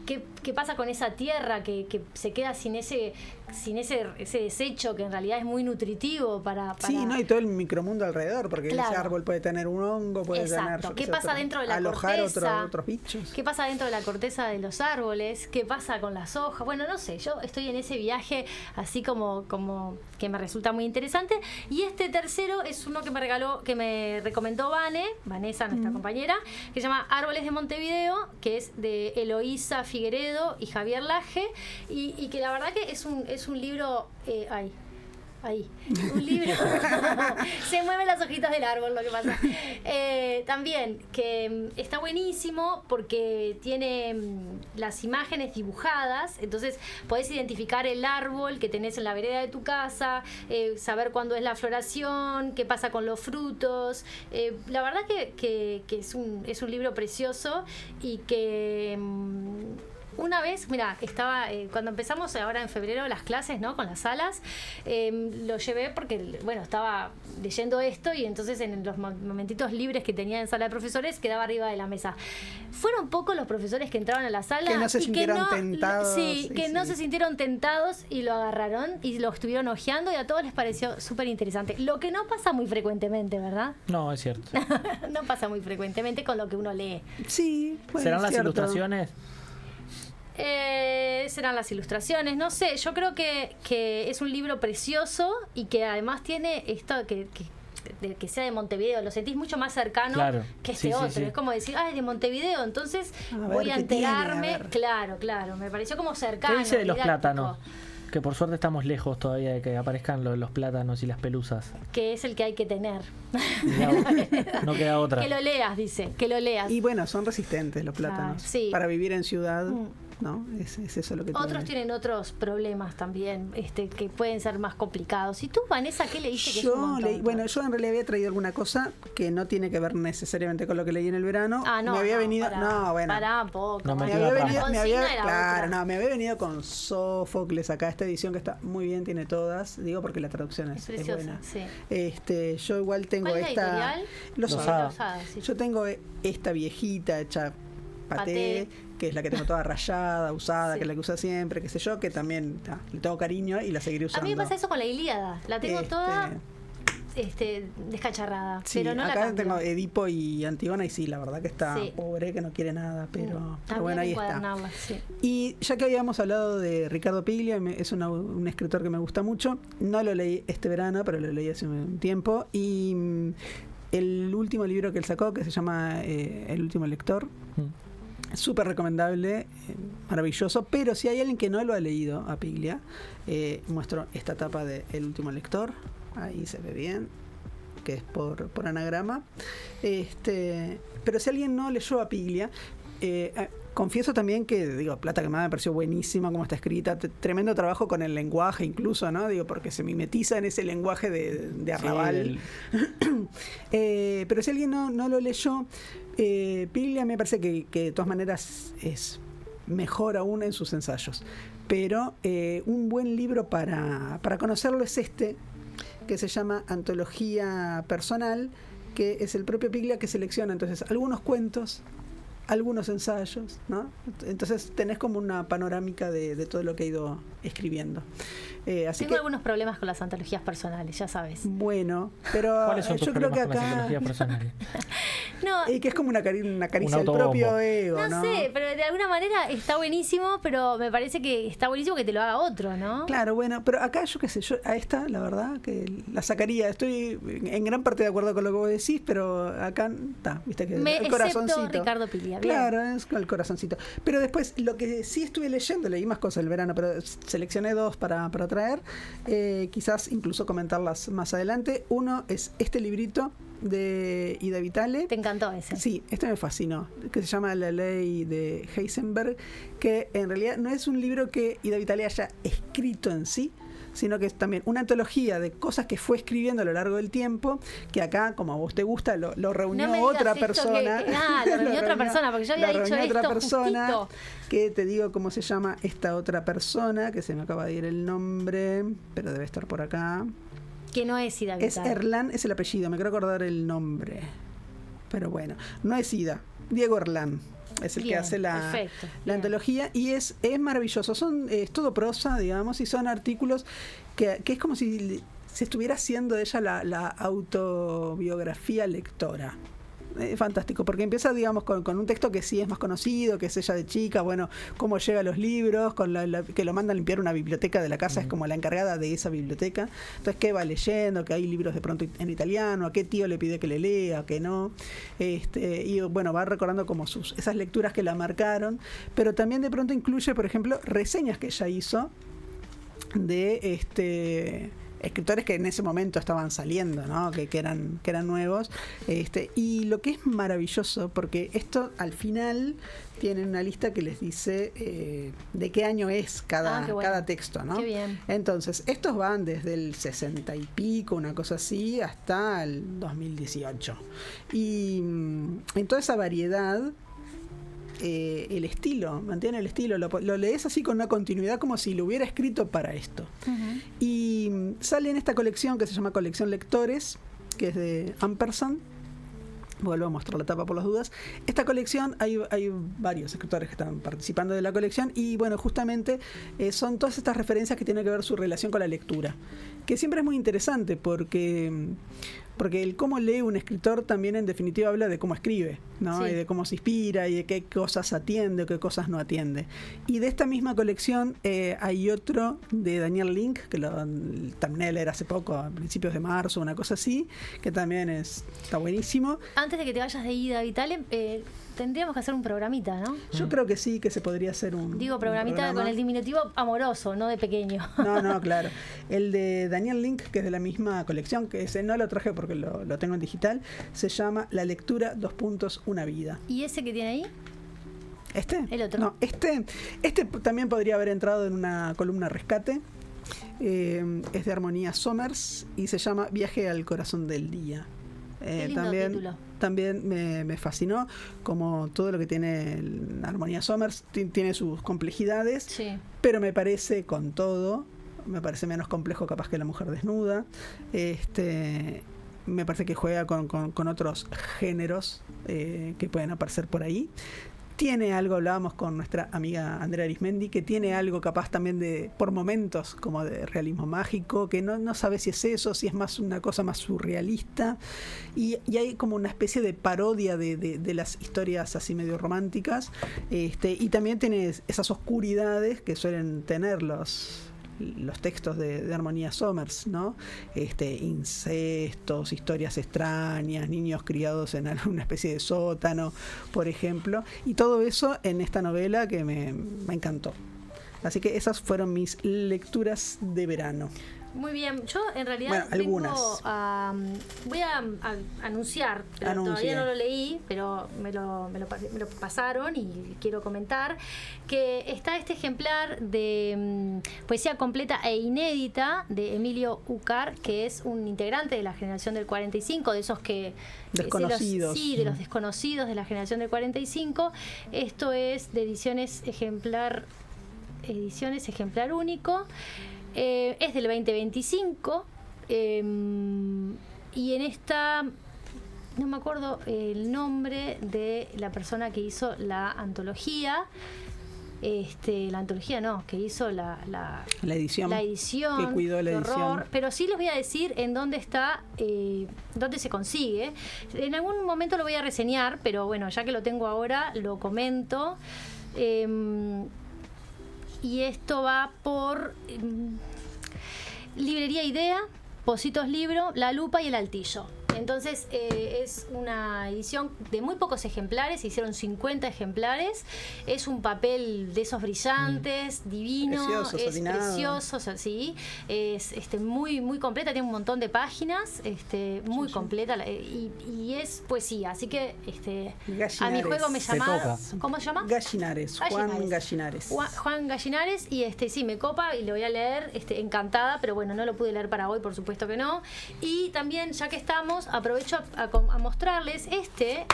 ¿Qué pasa con esa tierra que se queda sin ese desecho que en realidad es muy nutritivo para... Sí, y todo el micromundo alrededor, porque ese árbol puede tener un hongo, puede tener... ¿Qué pasa dentro de la alojar corteza? otros bichos. ¿Qué pasa dentro de la corteza de los árboles? ¿Qué pasa con las hojas? Bueno, no sé, yo estoy en ese viaje así como que me resulta muy interesante. Y este tercero es uno que me recomendó Vanessa, nuestra compañera, que se llama Árboles de Montevideo, que es de Eloísa Figueredo y Javier Laje, y que la verdad que es un libro... un libro se mueven las hojitas del árbol, lo que pasa también que está buenísimo porque tiene las imágenes dibujadas, entonces podés identificar el árbol que tenés en la vereda de tu casa, saber cuándo es la floración, qué pasa con los frutos, la verdad que es un libro precioso y que una vez, mira, estaba cuando empezamos ahora en febrero las clases, ¿no? Con las salas, lo llevé porque, bueno, estaba leyendo esto y entonces en los momentitos libres que tenía en sala de profesores quedaba arriba de la mesa. Fueron pocos los profesores que entraron a la sala que no se sintieron tentados. Sí, que no se sintieron tentados y lo agarraron y lo estuvieron hojeando y a todos les pareció súper interesante. Lo que no pasa muy frecuentemente, ¿verdad? No, es cierto. No pasa muy frecuentemente con lo que uno lee. Sí, bueno, ¿serán las ilustraciones? Serán las ilustraciones, no sé, yo creo que es un libro precioso y que además tiene esto que que sea de Montevideo, lo sentís mucho más cercano que este otro. Sí. Es como decir, es de Montevideo, entonces voy a enterarme. Claro, me pareció como cercano. ¿Qué dice de los plátanos? Que por suerte estamos lejos todavía de que aparezcan los plátanos y las pelusas. Que es el que hay que tener. No queda otra. Que lo leas, dice, que lo leas. Y bueno, son resistentes los plátanos. Sí. Para vivir en ciudad, ¿no? Es eso lo que otros tienen otros problemas también, que pueden ser más complicados. ¿Y tú, Vanessa, qué leíste? Que yo yo en realidad había traído alguna cosa que no tiene que ver necesariamente con lo que leí en el verano. me había venido, pará un poco. Me había venido con Sófocles acá, esta edición que está muy bien, tiene todas, digo porque la traducción es buena. Sí. Yo igual tengo ¿cuál es esta la editorial? Losada. Sí. Yo tengo esta viejita hecha paté, que es la que tengo toda rayada, usada, que es la que usa siempre, qué sé yo, que también le tengo cariño y la seguiré usando. A mí me pasa eso con la Ilíada, la tengo toda descacharrada, sí, pero no acá la cambio. Tengo Edipo y Antígona y sí, la verdad que está pobre, que no quiere nada, pero bueno, ahí está. Sí. Y ya que habíamos hablado de Ricardo Piglia, es un escritor que me gusta mucho, no lo leí este verano, pero lo leí hace un tiempo, y el último libro que él sacó, que se llama El último lector, súper recomendable, maravilloso, pero si hay alguien que no lo ha leído a Piglia, muestro esta tapa de El último lector, ahí se ve bien, que es por anagrama, pero si alguien no leyó a Piglia, confieso también que, Plata Quemada me pareció buenísima como está escrita, tremendo trabajo con el lenguaje incluso, ¿no? Porque se mimetiza en ese lenguaje de arrabal. Pero si alguien no lo leyó, Piglia me parece que de todas maneras es mejor aún en sus ensayos. Pero un buen libro para conocerlo es que se llama Antología Personal, que es el propio Piglia que selecciona entonces algunos cuentos, algunos ensayos, ¿no? Entonces tenés como una panorámica de todo lo que ha ido escribiendo. Tengo algunos problemas con las antologías personales, ya sabes. Bueno, pero ¿cuáles son tus yo creo que problemas con las acá antologías personales? que es como una caricia del propio ego, ¿no? No sé, pero de alguna manera está buenísimo, pero me parece que está buenísimo que te lo haga otro, ¿no? Claro, bueno, pero acá yo qué sé, yo a esta, la verdad, que la sacaría. Estoy en gran parte de acuerdo con lo que vos decís, pero acá está, viste que el corazoncito. Ricardo Piglia, bien. Claro, es con el corazoncito. Pero después, lo que sí estuve leyendo, leí más cosas el verano, pero seleccioné dos para traer, quizás incluso comentarlas más adelante. Uno es este librito de Ida Vitale. ¿Te encantó ese? Sí, este me fascinó, que se llama La Ley de Heisenberg, que en realidad no es un libro que Ida Vitale haya escrito en sí, sino que es también una antología de cosas que fue escribiendo a lo largo del tiempo, que acá, como a vos te gusta, lo reunió otra persona. Lo reunió otra persona, porque yo había dicho esto otra persona, justito. Que te digo cómo se llama esta otra persona, que se me acaba de ir el nombre, pero debe estar por acá. Que no es Ida Vitale. Es Erlán, es el apellido, me quiero acordar el nombre. Pero bueno, no es Ida, Diego Erlán. Es el que hace la antología y es maravilloso. Es todo prosa, digamos, y son artículos que es como si se estuviera haciendo de ella la autobiografía lectora. Fantástico, porque empieza, digamos, con un texto que sí es más conocido, que es ella de chica, bueno, cómo llega a los libros, que lo mandan a limpiar una biblioteca de la casa, es como la encargada de esa biblioteca. Entonces, ¿qué va leyendo? Que hay libros de pronto en italiano, a qué tío le pide que le lea, a qué no. Y bueno, va recordando como esas lecturas que la marcaron, pero también de pronto incluye, por ejemplo, reseñas que ella hizo de escritores que en ese momento estaban saliendo, ¿no? que eran nuevos, y lo que es maravilloso, porque esto al final tienen una lista que les dice de qué año es cada texto, ¿no? Qué bien. Entonces, estos van desde el 60 y pico, una cosa así, hasta el 2018. Y en toda esa variedad, el estilo, mantiene el estilo, lo lees así con una continuidad como si lo hubiera escrito para esto. Uh-huh. Y sale en esta colección que se llama Colección Lectores, que es de Ampersand. Vuelvo a mostrar la tapa por las dudas. Esta colección, hay varios escritores que están participando de la colección y bueno, justamente son todas estas referencias que tienen que ver su relación con la lectura, que siempre es muy interesante porque porque el cómo lee un escritor también en definitiva habla de cómo escribe, ¿no? Sí. Y de cómo se inspira y de qué cosas atiende o qué cosas no atiende. Y de esta misma colección hay otro de Daniel Link, que el thumbnail era hace poco, a principios de marzo, una cosa así, que también está buenísimo. Antes de que te vayas de ida, Vitale, tendríamos que hacer un programita, ¿no? Yo creo que sí, que se podría hacer Digo, programita con el diminutivo amoroso, no de pequeño. No, claro. El de Daniel Link, que es de la misma colección, que ese no lo traje porque lo tengo en digital, se llama La lectura, una vida. ¿Y ese que tiene ahí? ¿Este? El otro. No, este también podría haber entrado en una columna rescate. Es de Armonía Somers y se llama Viaje al corazón del día. Qué lindo título. También me fascinó, como todo lo que tiene Armonía Somers tiene sus complejidades, sí. Pero me parece con todo, me parece menos complejo capaz que La mujer desnuda. Me parece que juega con otros géneros que pueden aparecer por ahí. Tiene algo, hablábamos con nuestra amiga Andrea Arismendi, que tiene algo capaz también de, por momentos, como de realismo mágico, que no sabe si es eso, si es más una cosa más surrealista. Y hay como una especie de parodia de las historias así medio románticas. Y también tiene esas oscuridades que suelen tener los textos de Armonía Somers, ¿no? Incestos, historias extrañas, niños criados en alguna especie de sótano, por ejemplo, y todo eso en esta novela que me encantó. Así que esas fueron mis lecturas de verano. Muy bien, yo en realidad voy a anunciar, pero todavía no lo leí, pero me lo pasaron y quiero comentar que está este ejemplar de poesía completa e inédita de Emilio Ucar, que es un integrante de la generación del 45, de esos que desconocidos. De los desconocidos de la generación del 45. Esto es de ediciones ejemplar único. Es del 2025 y en esta no me acuerdo el nombre de la persona que hizo la antología. La antología no, que hizo la edición, que cuidó la edición. Horror, pero sí les voy a decir en dónde está, dónde se consigue. En algún momento lo voy a reseñar, pero bueno, ya que lo tengo ahora, lo comento. Y esto va por Librería Idea, Positos Libro, La Lupa y El Altillo. Entonces es una edición de muy pocos ejemplares, se hicieron 50 ejemplares. Es un papel de esos brillantes, divino, precioso, así. Es muy muy completa, tiene un montón de páginas, muy completa y es poesía. Así que a mi juego me llama, ¿cómo se llama? Gallinares, Juan Gallinares. Juan Gallinares y sí me copa y lo voy a leer, encantada, pero bueno, no lo pude leer para hoy, por supuesto que no. Y también, ya que estamos, aprovecho a mostrarles este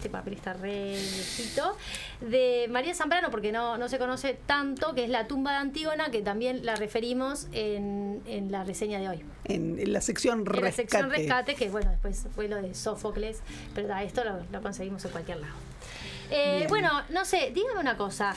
papel está re viejito, de María Zambrano, porque no se conoce tanto, que es La tumba de Antígona, que también la referimos en la reseña de hoy. En la sección rescate. En la sección rescate, que bueno, después fue lo de Sófocles, pero esto lo conseguimos en cualquier lado. Bueno, no sé, dígame una cosa.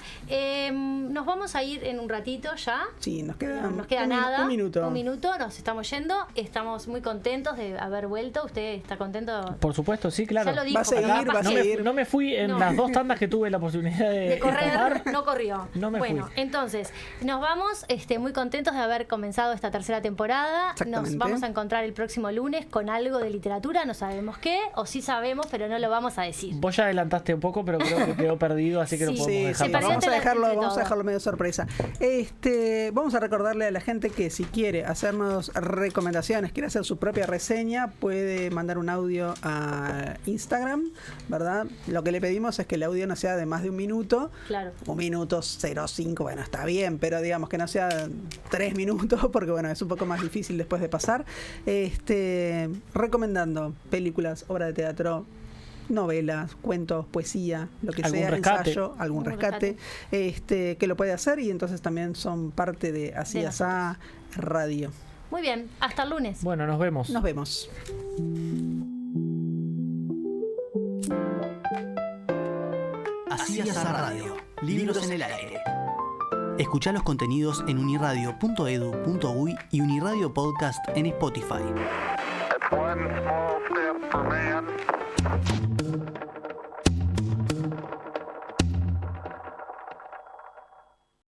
Nos vamos a ir en un ratito ya. Sí, nos queda nada. Un minuto. Un minuto, nos estamos yendo. Estamos muy contentos de haber vuelto. ¿Usted está contento? Por supuesto, sí, claro. Ya lo dijo, va a seguir. No me fui en las 2 tandas que tuve la posibilidad de correr. escapar. No corrió. No me fui. Entonces, nos vamos muy contentos de haber comenzado esta tercera temporada. Nos vamos a encontrar el próximo lunes con algo de literatura. No sabemos qué, o sí sabemos, pero no lo vamos a decir. Vos ya adelantaste un poco, pero creo que quedó perdido, así que lo podemos dejar. Vamos a dejarlo medio sorpresa. Vamos a recordarle a la gente que si quiere hacernos recomendaciones, quiere hacer su propia reseña, puede mandar un audio a Instagram, ¿verdad? Lo que le pedimos es que el audio no sea de más de 1 minuto. Claro. 1 minuto 0,5, bueno, está bien, pero digamos que no sea 3 minutos, porque bueno, es un poco más difícil después de pasar. Recomendando películas, obras de teatro, novelas, cuentos, poesía, lo que sea, ensayo, algún rescate, que lo puede hacer, y entonces también son parte de Así Asá Radio. Muy bien, hasta el lunes. Bueno, nos vemos. Nos vemos. Así Asá Radio. Libros en el aire. Escuchá los contenidos en uniradio.edu.uy y Uniradio Podcast en Spotify. One small step for man.